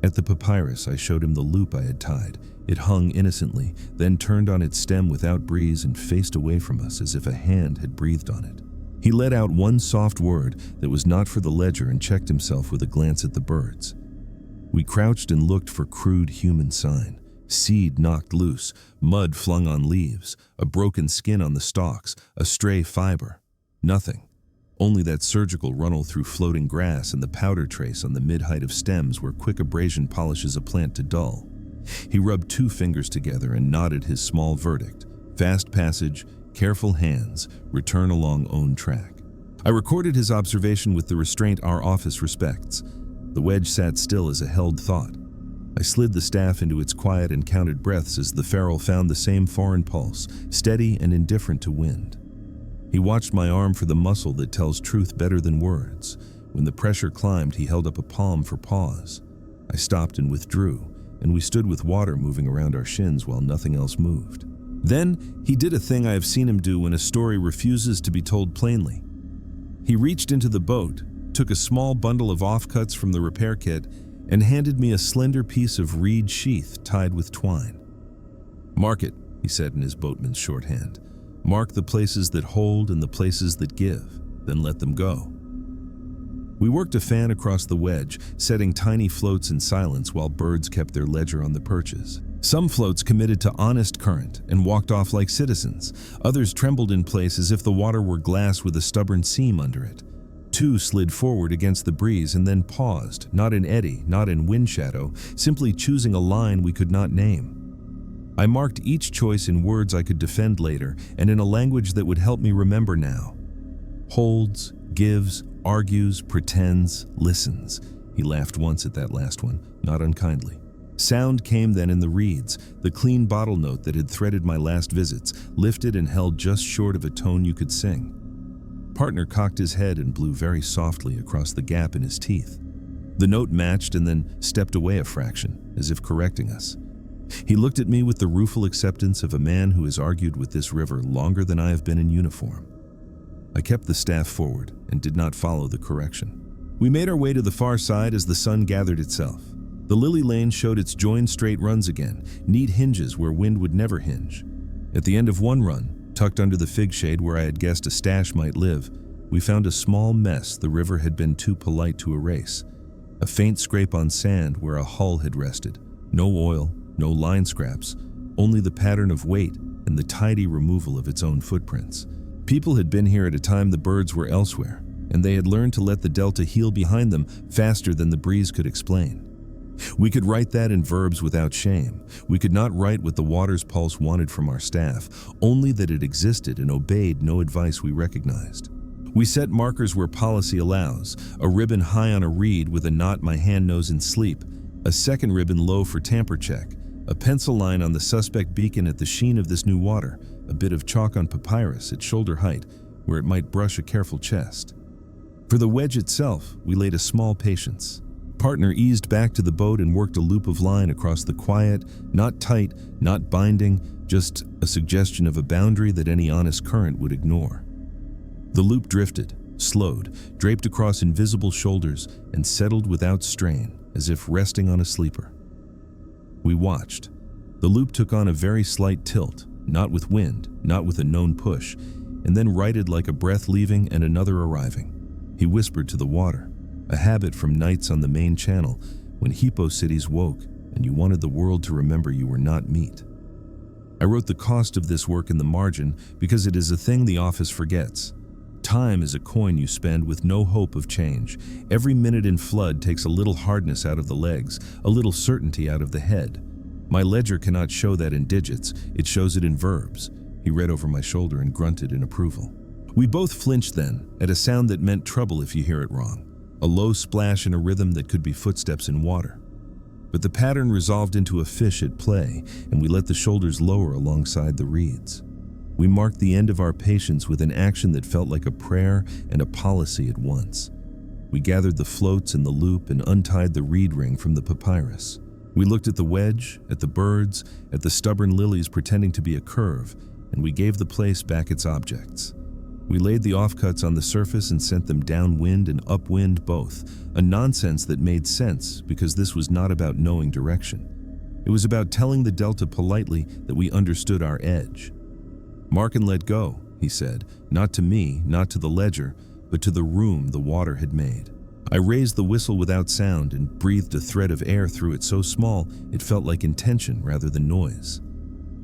At the papyrus, I showed him the loop I had tied. It hung innocently, then turned on its stem without breeze and faced away from us as if a hand had breathed on it. He let out one soft word that was not for the ledger and checked himself with a glance at the birds. We crouched and looked for crude human sign. Seed knocked loose, mud flung on leaves, a broken skin on the stalks, a stray fiber. Nothing. Only that surgical runnel through floating grass and the powder trace on the mid-height of stems where quick abrasion polishes a plant to dull. He rubbed 2 fingers together and nodded his small verdict. Fast passage, careful hands, return along own track. I recorded his observation with the restraint our office respects. The wedge sat still as a held thought. I slid the staff into its quiet and counted breaths as the ferrule found the same foreign pulse, steady and indifferent to wind. He watched my arm for the muscle that tells truth better than words. When the pressure climbed, he held up a palm for pause. I stopped and withdrew, and we stood with water moving around our shins while nothing else moved. Then, he did a thing I have seen him do when a story refuses to be told plainly. He reached into the boat, took a small bundle of offcuts from the repair kit, and handed me a slender piece of reed sheath tied with twine. "Mark it," he said in his boatman's shorthand. "Mark the places that hold and the places that give, then let them go." We worked a fan across the wedge, setting tiny floats in silence while birds kept their ledger on the perches. Some floats committed to honest current and walked off like citizens. Others trembled in place as if the water were glass with a stubborn seam under it. 2 slid forward against the breeze and then paused, not in eddy, not in wind shadow, simply choosing a line we could not name. I marked each choice in words I could defend later and in a language that would help me remember now. Holds, gives, argues, pretends, listens. He laughed once at that last one, not unkindly. Sound came then in the reeds, the clean bottle note that had threaded my last visits, lifted and held just short of a tone you could sing. Partner cocked his head and blew very softly across the gap in his teeth. The note matched and then stepped away a fraction, as if correcting us. He looked at me with the rueful acceptance of a man who has argued with this river longer than I have been in uniform. I kept the staff forward and did not follow the correction. We made our way to the far side as the sun gathered itself. The lily lane showed its joined straight runs again, neat hinges where wind would never hinge. At the end of one run, tucked under the fig shade where I had guessed a stash might live, we found a small mess the river had been too polite to erase. A faint scrape on sand where a hull had rested. No oil, no line scraps, only the pattern of weight and the tidy removal of its own footprints. People had been here at a time the birds were elsewhere, and they had learned to let the delta heal behind them faster than the breeze could explain. We could write that in verbs without shame. We could not write what the water's pulse wanted from our staff, only that it existed and obeyed no advice we recognized. We set markers where policy allows, a ribbon high on a reed with a knot my hand knows in sleep, a second ribbon low for tamper check, a pencil line on the suspect beacon at the sheen of this new water, a bit of chalk on papyrus at shoulder height where it might brush a careful chest. For the wedge itself, we laid a small patience. Partner eased back to the boat and worked a loop of line across the quiet, not tight, not binding, just a suggestion of a boundary that any honest current would ignore. The loop drifted, slowed, draped across invisible shoulders, and settled without strain, as if resting on a sleeper. We watched. The loop took on a very slight tilt, not with wind, not with a known push, and then righted like a breath leaving and another arriving. He whispered to the water, a habit from nights on the main channel when hippo cities woke and you wanted the world to remember you were not meat. I wrote the cost of this work in the margin because it is a thing the office forgets. Time is a coin you spend with no hope of change. Every minute in flood takes a little hardness out of the legs, a little certainty out of the head. My ledger cannot show that in digits, it shows it in verbs. He read over my shoulder and grunted in approval. We both flinched then, at a sound that meant trouble if you hear it wrong. A low splash in a rhythm that could be footsteps in water. But the pattern resolved into a fish at play, and we let the shoulders lower alongside the reeds. We marked the end of our patience with an action that felt like a prayer and a policy at once. We gathered the floats in the loop and untied the reed ring from the papyrus. We looked at the wedge, at the birds, at the stubborn lilies pretending to be a curve, and we gave the place back its objects. We laid the offcuts on the surface and sent them downwind and upwind both, a nonsense that made sense because this was not about knowing direction. It was about telling the delta politely that we understood our edge. "Mark and let go," he said, not to me, not to the ledger, but to the room the water had made. I raised the whistle without sound and breathed a thread of air through it so small it felt like intention rather than noise.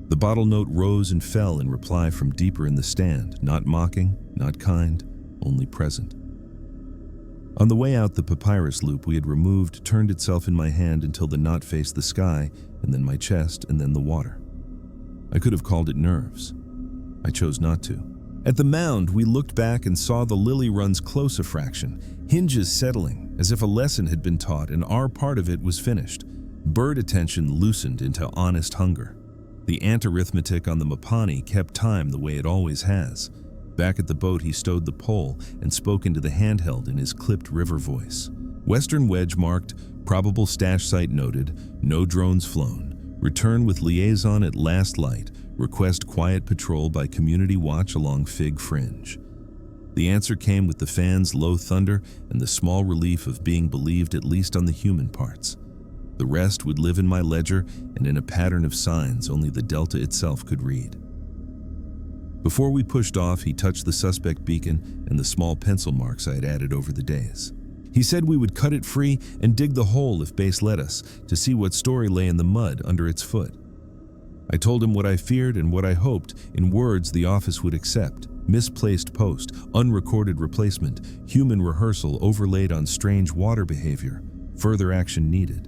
The bottle note rose and fell in reply from deeper in the stand, not mocking, not kind, only present. On the way out, the papyrus loop we had removed turned itself in my hand until the knot faced the sky, and then my chest, and then the water. I could have called it nerves. I chose not to. At the mound, we looked back and saw the lily run's close a fraction, hinges settling, as if a lesson had been taught and our part of it was finished. Bird attention loosened into honest hunger. The ant arithmetic on the mopane kept time the way it always has. Back at the boat, he stowed the pole and spoke into the handheld in his clipped river voice. Western wedge marked, probable stash site noted, no drones flown. Return with liaison at last light. Request quiet patrol by community watch along Fig Fringe. The answer came with the fan's low thunder and the small relief of being believed at least on the human parts. The rest would live in my ledger and in a pattern of signs only the Delta itself could read. Before we pushed off, he touched the suspect beacon and the small pencil marks I had added over the days. He said we would cut it free and dig the hole if base let us, to see what story lay in the mud under its foot. I told him what I feared and what I hoped, in words the office would accept. Misplaced post, unrecorded replacement, human rehearsal overlaid on strange water behavior, further action needed.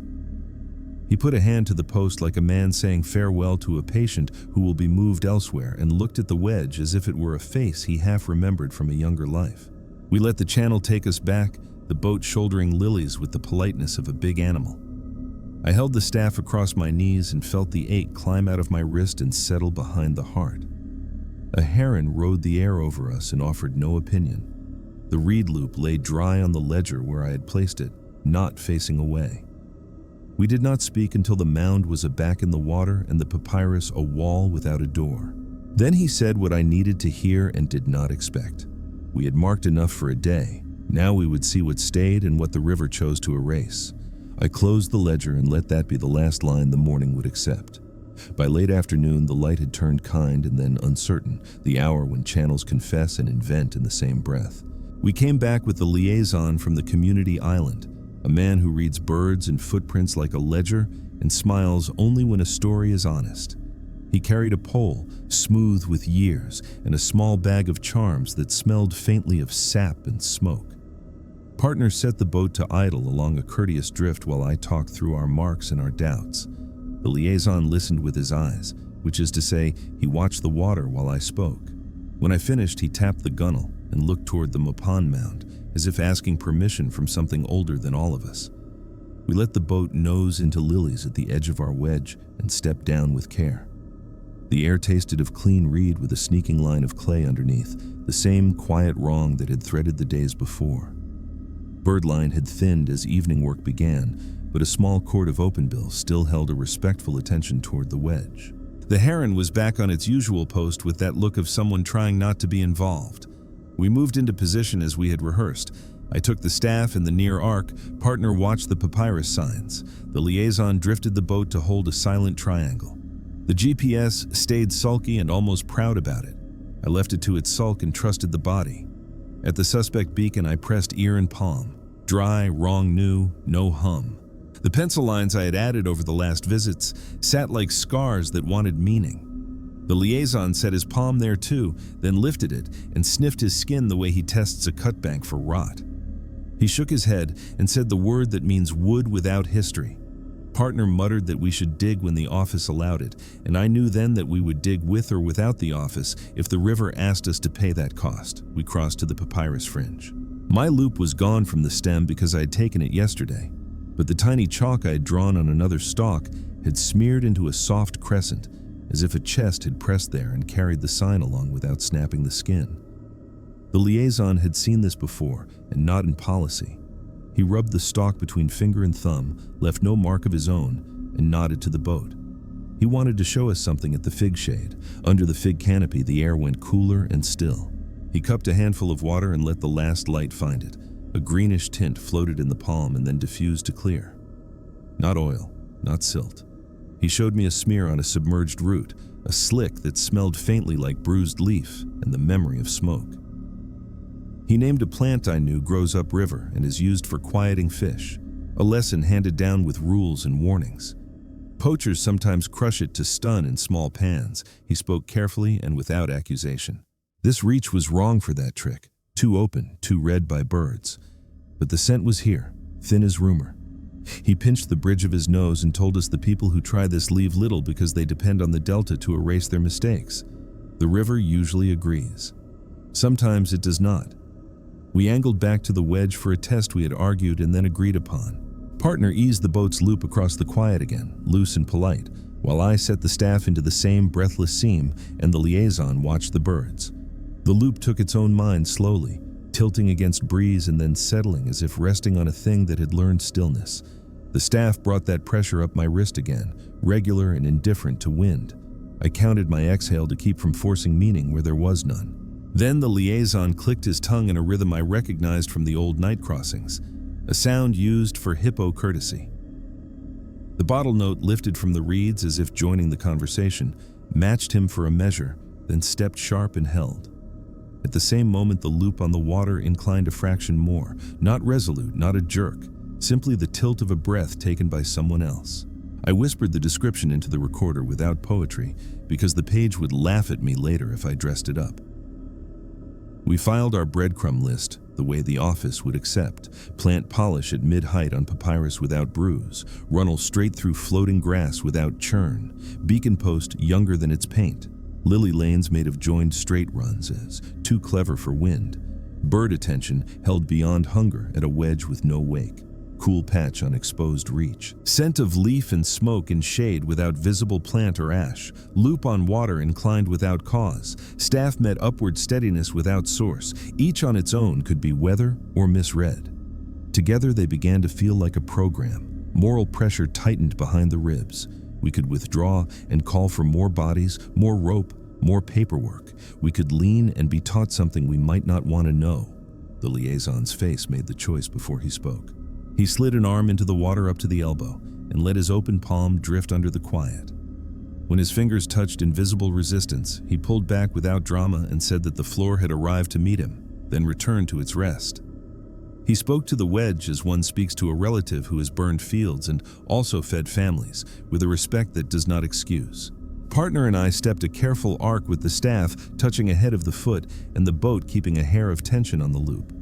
He put a hand to the post like a man saying farewell to a patient who will be moved elsewhere, and looked at the wedge as if it were a face he half remembered from a younger life. We let the channel take us back, the boat shouldering lilies with the politeness of a big animal. I held the staff across my knees and felt the ache climb out of my wrist and settle behind the heart. A heron rode the air over us and offered no opinion. The reed loop lay dry on the ledger where I had placed it, not facing away. We did not speak until the mound was aback in the water and the papyrus a wall without a door. Then he said what I needed to hear and did not expect. We had marked enough for a day. Now we would see what stayed and what the river chose to erase. I closed the ledger and let that be the last line the morning would accept. By late afternoon, the light had turned kind and then uncertain, the hour when channels confess and invent in the same breath. We came back with the liaison from the community island, a man who reads birds and footprints like a ledger and smiles only when a story is honest. He carried a pole, smooth with years, and a small bag of charms that smelled faintly of sap and smoke. Partner set the boat to idle along a courteous drift while I talked through our marks and our doubts. The liaison listened with his eyes, which is to say, he watched the water while I spoke. When I finished, he tapped the gunwale and looked toward the mopane mound, as if asking permission from something older than all of us. We let the boat nose into lilies at the edge of our wedge and stepped down with care. The air tasted of clean reed with a sneaking line of clay underneath, the same quiet wrong that had threaded the days before. Birdline had thinned as evening work began, but a small cord of openbill still held a respectful attention toward the wedge. The heron was back on its usual post with that look of someone trying not to be involved. We moved into position as we had rehearsed. I took the staff and the near arc. Partner watched the papyrus signs. The liaison drifted the boat to hold a silent triangle. The GPS stayed sulky and almost proud about it. I left it to its sulk and trusted the body. At the suspect beacon, I pressed ear and palm. Dry, wrong new, no hum. The pencil lines I had added over the last visits sat like scars that wanted meaning. The liaison set his palm there too, then lifted it and sniffed his skin the way he tests a cut bank for rot. He shook his head and said the word that means wood without history. Partner muttered that we should dig when the office allowed it, and I knew then that we would dig with or without the office if the river asked us to pay that cost. We crossed to the papyrus fringe. My loop was gone from the stem because I had taken it yesterday, but the tiny chalk I had drawn on another stalk had smeared into a soft crescent, as if a chest had pressed there and carried the sign along without snapping the skin. The liaison had seen this before, and not in policy. He rubbed the stalk between finger and thumb, left no mark of his own, and nodded to the boat. He wanted to show us something at the fig shade. Under the fig canopy, the air went cooler and still. He cupped a handful of water and let the last light find it. A greenish tint floated in the palm and then diffused to clear. Not oil, not silt. He showed me a smear on a submerged root, a slick that smelled faintly like bruised leaf and the memory of smoke. He named a plant I knew grows upriver and is used for quieting fish, a lesson handed down with rules and warnings. Poachers sometimes crush it to stun in small pans. He spoke carefully and without accusation. This reach was wrong for that trick, too open, too read by birds. But the scent was here, thin as rumor. He pinched the bridge of his nose and told us the people who try this leave little because they depend on the delta to erase their mistakes. The river usually agrees. Sometimes it does not. We angled back to the wedge for a test we had argued and then agreed upon. Partner eased the boat's loop across the quiet again, loose and polite, while I set the staff into the same breathless seam and the liaison watched the birds. The loop took its own mind slowly, tilting against breeze and then settling as if resting on a thing that had learned stillness. The staff brought that pressure up my wrist again, regular and indifferent to wind. I counted my exhale to keep from forcing meaning where there was none. Then the liaison clicked his tongue in a rhythm I recognized from the old night crossings, a sound used for hippo courtesy. The bottle note lifted from the reeds as if joining the conversation, matched him for a measure, then stepped sharp and held. At the same moment, the loop on the water inclined a fraction more, not resolute, not a jerk, simply the tilt of a breath taken by someone else. I whispered the description into the recorder without poetry, because the page would laugh at me later if I dressed it up. We filed our breadcrumb list the way the office would accept: plant polish at mid-height on papyrus without bruise, runnel straight through floating grass without churn, beacon post younger than its paint, lily lanes made of joined straight runs as too clever for wind, bird attention held beyond hunger at a wedge with no wake, cool patch on exposed reach, scent of leaf and smoke in shade without visible plant or ash, loop on water inclined without cause, staff met upward steadiness without source, each on its own could be weather or misread. Together they began to feel like a program. Moral pressure tightened behind the ribs. We could withdraw and call for more bodies, more rope, more paperwork. We could lean and be taught something we might not want to know. The liaison's face made the choice before he spoke. He slid an arm into the water up to the elbow and let his open palm drift under the quiet. When his fingers touched invisible resistance, he pulled back without drama and said that the floor had arrived to meet him, then returned to its rest. He spoke to the wedge as one speaks to a relative who has burned fields and also fed families, with a respect that does not excuse. Partner and I stepped a careful arc with the staff touching ahead of the foot and the boat keeping a hair of tension on the loop.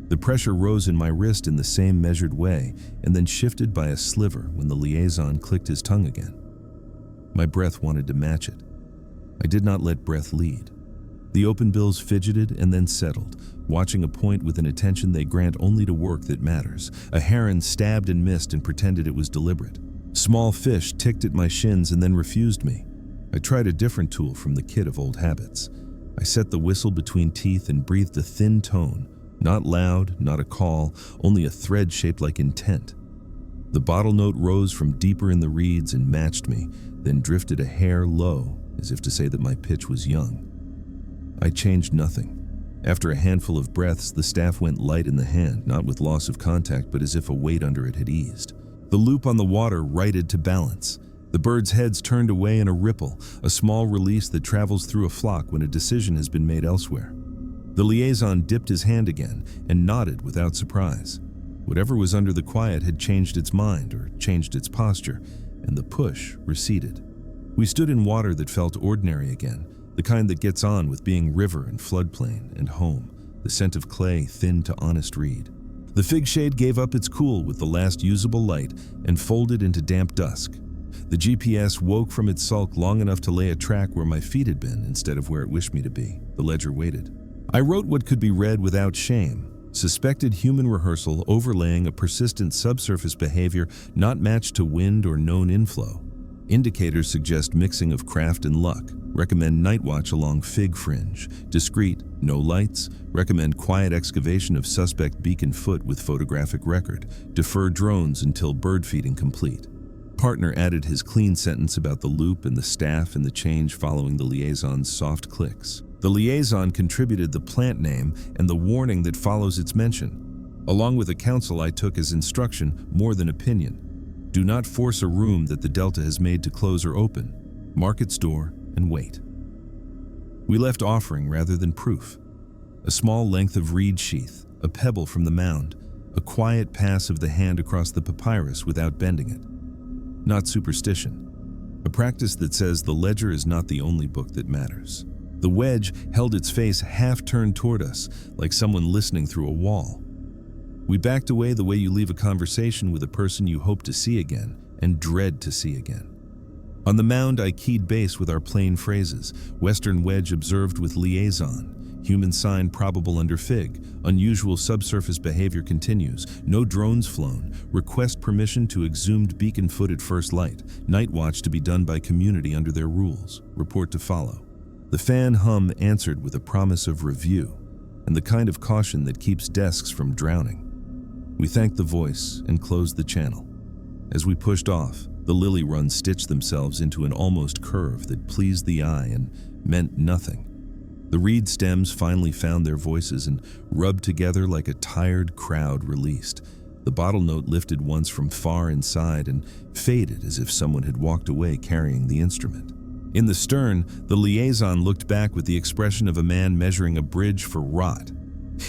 The pressure rose in my wrist in the same measured way and then shifted by a sliver when the liaison clicked his tongue again. My breath wanted to match it. I did not let breath lead. The open bills fidgeted and then settled, watching a point with an attention they grant only to work that matters. A heron stabbed and missed and pretended it was deliberate. Small fish ticked at my shins and then refused me. I tried a different tool from the kit of old habits. I set the whistle between teeth and breathed a thin tone. Not loud, not a call, only a thread shaped like intent. The bottle note rose from deeper in the reeds and matched me, then drifted a hair low, as if to say that my pitch was young. I changed nothing. After a handful of breaths, the staff went light in the hand, not with loss of contact, but as if a weight under it had eased. The loop on the water righted to balance. The birds' heads turned away in a ripple, a small release that travels through a flock when a decision has been made elsewhere. The liaison dipped his hand again and nodded without surprise. Whatever was under the quiet had changed its mind or changed its posture, and the push receded. We stood in water that felt ordinary again, the kind that gets on with being river and floodplain and home, the scent of clay thin to honest reed. The fig shade gave up its cool with the last usable light and folded into damp dusk. The GPS woke from its sulk long enough to lay a track where my feet had been instead of where it wished me to be. The ledger waited. I wrote what could be read without shame. Suspected human rehearsal overlaying a persistent subsurface behavior not matched to wind or known inflow. Indicators suggest mixing of craft and luck. Recommend night watch along fig fringe. Discreet, no lights. Recommend quiet excavation of suspect beacon foot with photographic record. Defer drones until bird feeding complete. Partner added his clean sentence about the loop and the staff and the change following the liaison's soft clicks. The liaison contributed the plant name and the warning that follows its mention. Along with a counsel I took as instruction more than opinion. Do not force a room that the delta has made to close or open. Mark its door, and wait. We left offering rather than proof. A small length of reed sheath, a pebble from the mound, a quiet pass of the hand across the papyrus without bending it. Not superstition. A practice that says the ledger is not the only book that matters. The wedge held its face half turned toward us, like someone listening through a wall. We backed away the way you leave a conversation with a person you hope to see again and dread to see again. On the mound, I keyed base with our plain phrases. Western wedge observed with liaison. Human sign probable under fig. Unusual subsurface behavior continues. No drones flown. Request permission to exhumed beacon foot at first light. Night watch to be done by community under their rules. Report to follow. The fan hum answered with a promise of review and the kind of caution that keeps desks from drowning. We thanked the voice and closed the channel. As we pushed off, the lily runs stitched themselves into an almost curve that pleased the eye and meant nothing. The reed stems finally found their voices and rubbed together like a tired crowd released. The bottle note lifted once from far inside and faded as if someone had walked away carrying the instrument. In the stern, the liaison looked back with the expression of a man measuring a bridge for rot.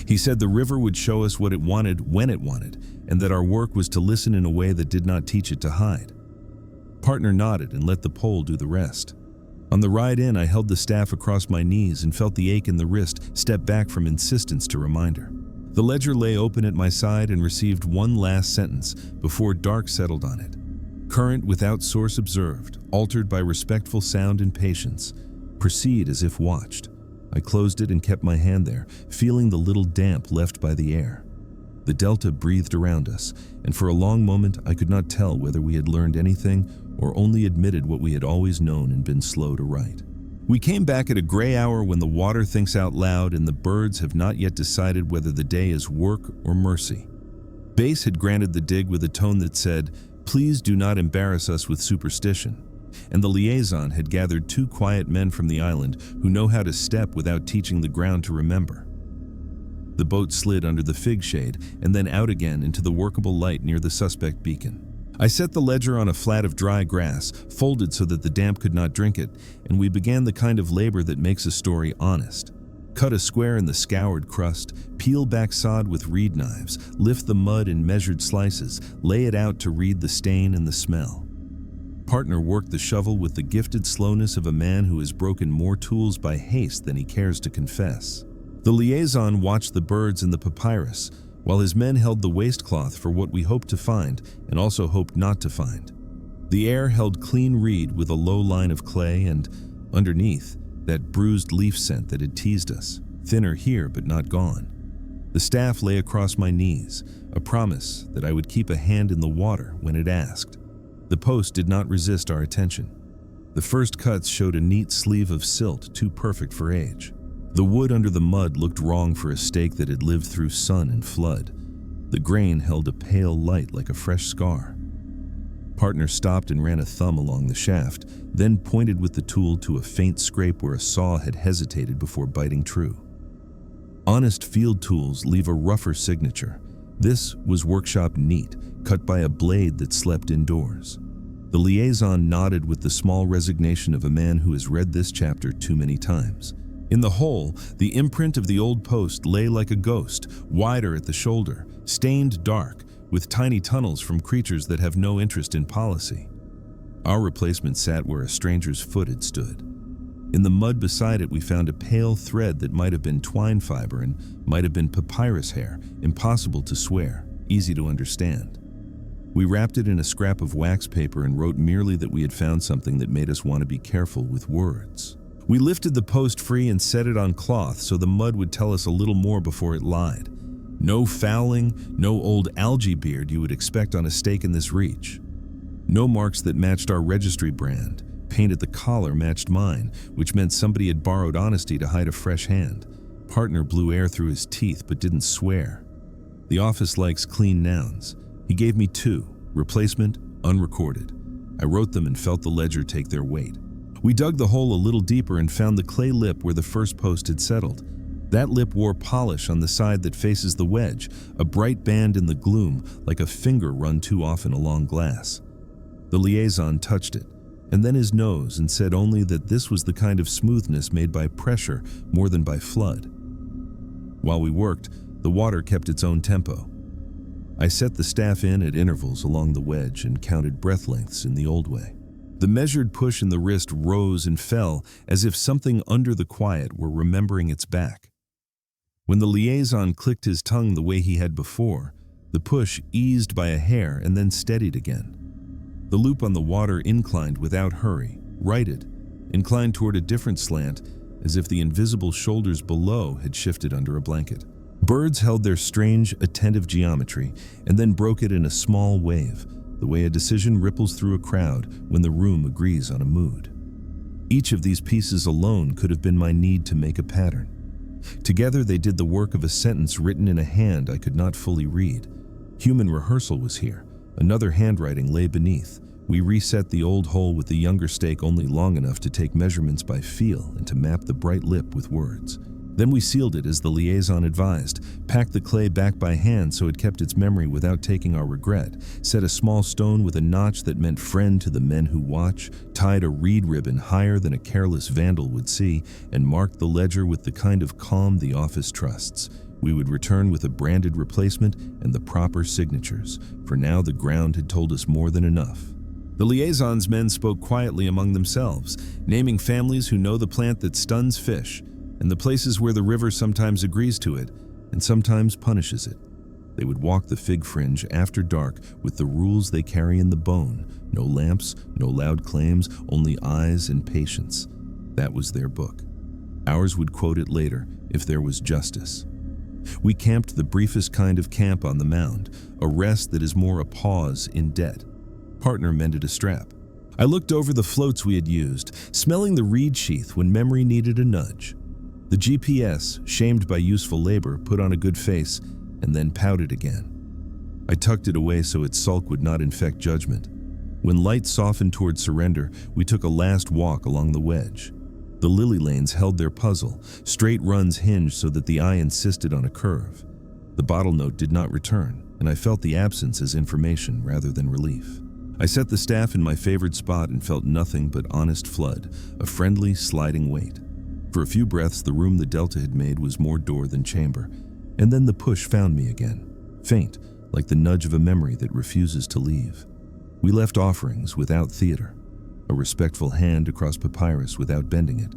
He said the river would show us what it wanted when it wanted, and that our work was to listen in a way that did not teach it to hide. Partner nodded and let the pole do the rest. On the ride in, I held the staff across my knees and felt the ache in the wrist step back from insistence to reminder. The ledger lay open at my side and received one last sentence before dark settled on it. Current without source observed, altered by respectful sound and patience. Proceed as if watched. I closed it and kept my hand there, feeling the little damp left by the air. The delta breathed around us, and for a long moment I could not tell whether we had learned anything or only admitted what we had always known and been slow to write. We came back at a gray hour when the water thinks out loud and the birds have not yet decided whether the day is work or mercy. Base had granted the dig with a tone that said, "Please do not embarrass us with superstition," and the liaison had gathered 2 quiet men from the island who know how to step without teaching the ground to remember. The boat slid under the fig shade and then out again into the workable light near the suspect beacon. I set the ledger on a flat of dry grass, folded so that the damp could not drink it, and we began the kind of labor that makes a story honest. Cut a square in the scoured crust, peel back sod with reed knives, lift the mud in measured slices, lay it out to read the stain and the smell. Partner worked the shovel with the gifted slowness of a man who has broken more tools by haste than he cares to confess. The liaison watched the birds in the papyrus, while his men held the waistcloth for what we hoped to find and also hoped not to find. The air held clean reed with a low line of clay and, underneath, that bruised leaf scent that had teased us, thinner here but not gone. The staff lay across my knees, a promise that I would keep a hand in the water when it asked. The post did not resist our attention. The first cuts showed a neat sleeve of silt too perfect for age. The wood under the mud looked wrong for a stake that had lived through sun and flood. The grain held a pale light like a fresh scar. Partner stopped and ran a thumb along the shaft, then pointed with the tool to a faint scrape where a saw had hesitated before biting true. Honest field tools leave a rougher signature. This was workshop neat, cut by a blade that slept indoors. The liaison nodded with the small resignation of a man who has read this chapter too many times. In the hole, the imprint of the old post lay like a ghost, wider at the shoulder, stained dark, with tiny tunnels from creatures that have no interest in policy. Our replacement sat where a stranger's foot had stood. In the mud beside it, we found a pale thread that might have been twine fiber and might have been papyrus hair, impossible to swear, easy to understand. We wrapped it in a scrap of wax paper and wrote merely that we had found something that made us want to be careful with words. We lifted the post free and set it on cloth so the mud would tell us a little more before it lied. No fouling, no old algae beard you would expect on a stake in this reach. No marks that matched our registry brand. Paint at the collar matched mine, which meant somebody had borrowed honesty to hide a fresh hand. Partner blew air through his teeth but didn't swear. The office likes clean nouns. He gave me 2, replacement, unrecorded. I wrote them and felt the ledger take their weight. We dug the hole a little deeper and found the clay lip where the first post had settled. That lip wore polish on the side that faces the wedge, a bright band in the gloom like a finger run too often along glass. The liaison touched it, and then his nose, and said only that this was the kind of smoothness made by pressure more than by flood. While we worked, the water kept its own tempo. I set the staff in at intervals along the wedge and counted breath lengths in the old way. The measured push in the wrist rose and fell as if something under the quiet were remembering its back. When the liaison clicked his tongue the way he had before, the push eased by a hair and then steadied again. The loop on the water inclined without hurry, righted, inclined toward a different slant, as if the invisible shoulders below had shifted under a blanket. Birds held their strange, attentive geometry and then broke it in a small wave, the way a decision ripples through a crowd when the room agrees on a mood. Each of these pieces alone could have been my need to make a pattern. Together they did the work of a sentence written in a hand I could not fully read. Human rehearsal was here. Another handwriting lay beneath. We reset the old hole with the younger stake only long enough to take measurements by feel and to map the bright lip with words. Then we sealed it as the liaison advised, packed the clay back by hand so it kept its memory without taking our regret, set a small stone with a notch that meant friend to the men who watch, tied a reed ribbon higher than a careless vandal would see, and marked the ledger with the kind of calm the office trusts. We would return with a branded replacement and the proper signatures, for now the ground had told us more than enough. The liaison's men spoke quietly among themselves, naming families who know the plant that stuns fish, and the places where the river sometimes agrees to it and sometimes punishes it. They would walk the fig fringe after dark with the rules they carry in the bone: no lamps, no loud claims, only eyes and patience. That was their book. Ours would quote it later if there was justice. We camped the briefest kind of camp on the mound, a rest that is more a pause in debt. Partner mended a strap. I looked over the floats we had used, smelling the reed sheath when memory needed a nudge. The GPS, shamed by useful labor, put on a good face and then pouted again. I tucked it away so its sulk would not infect judgment. When light softened toward surrender, we took a last walk along the wedge. The lily lanes held their puzzle, straight runs hinged so that the eye insisted on a curve. The bottle note did not return, and I felt the absence as information rather than relief. I set the staff in my favored spot and felt nothing but honest flood, a friendly, sliding weight. For a few breaths, the room the Delta had made was more door than chamber, and then the push found me again, faint, like the nudge of a memory that refuses to leave. We left offerings without theater, a respectful hand across papyrus without bending it,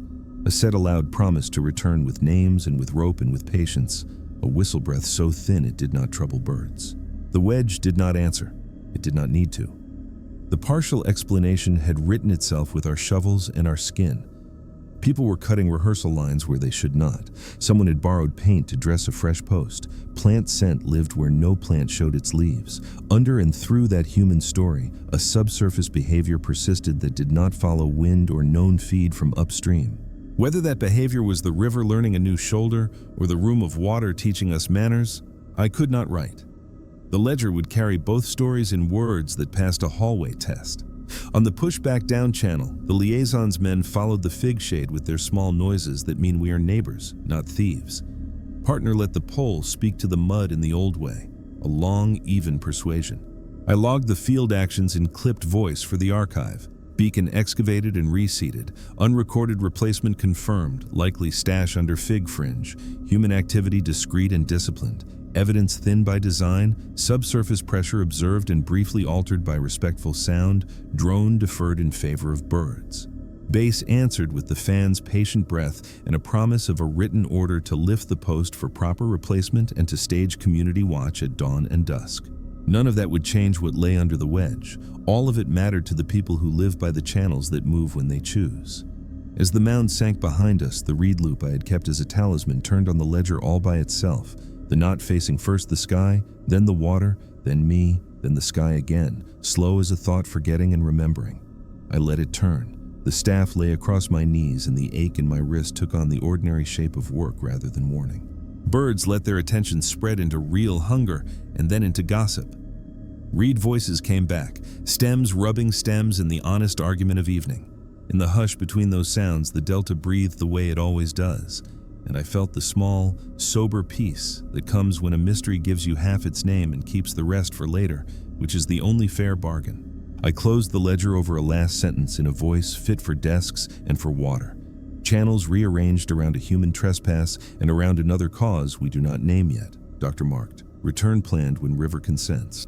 a said aloud promise to return with names and with rope and with patience, a whistle breath so thin it did not trouble birds. The wedge did not answer. It did not need to. The partial explanation had written itself with our shovels and our skin. People were cutting rehearsal lines where they should not. Someone had borrowed paint to dress a fresh post. Plant scent lived where no plant showed its leaves. Under and through that human story, a subsurface behavior persisted that did not follow wind or known feed from upstream. Whether that behavior was the river learning a new shoulder or the room of water teaching us manners, I could not write. The ledger would carry both stories in words that passed a hallway test. On the push-back down channel, the liaison's men followed the fig shade with their small noises that mean we are neighbors, not thieves. Partner let the pole speak to the mud in the old way, a long, even persuasion. I logged the field actions in clipped voice for the archive. Beacon excavated and reseeded, unrecorded replacement confirmed, likely stash under fig fringe, human activity discreet and disciplined, evidence thin by design, subsurface pressure observed and briefly altered by respectful sound, drone deferred in favor of birds. Base answered with the fan's patient breath and a promise of a written order to lift the post for proper replacement and to stage community watch at dawn and dusk. None of that would change what lay under the wedge. All of it mattered to the people who live by the channels that move when they choose. As the mound sank behind us, the reed loop I had kept as a talisman turned on the ledger all by itself, the knot facing first the sky, then the water, then me, then the sky again, slow as a thought forgetting and remembering. I let it turn. The staff lay across my knees and the ache in my wrist took on the ordinary shape of work rather than warning. Birds let their attention spread into real hunger and then into gossip. Reed voices came back, stems rubbing stems in the honest argument of evening. In the hush between those sounds, the Delta breathed the way it always does, and I felt the small, sober peace that comes when a mystery gives you half its name and keeps the rest for later, which is the only fair bargain. I closed the ledger over a last sentence in a voice fit for desks and for water. Channels rearranged around a human trespass and around another cause we do not name yet, Dr. marked. Return planned when river consents.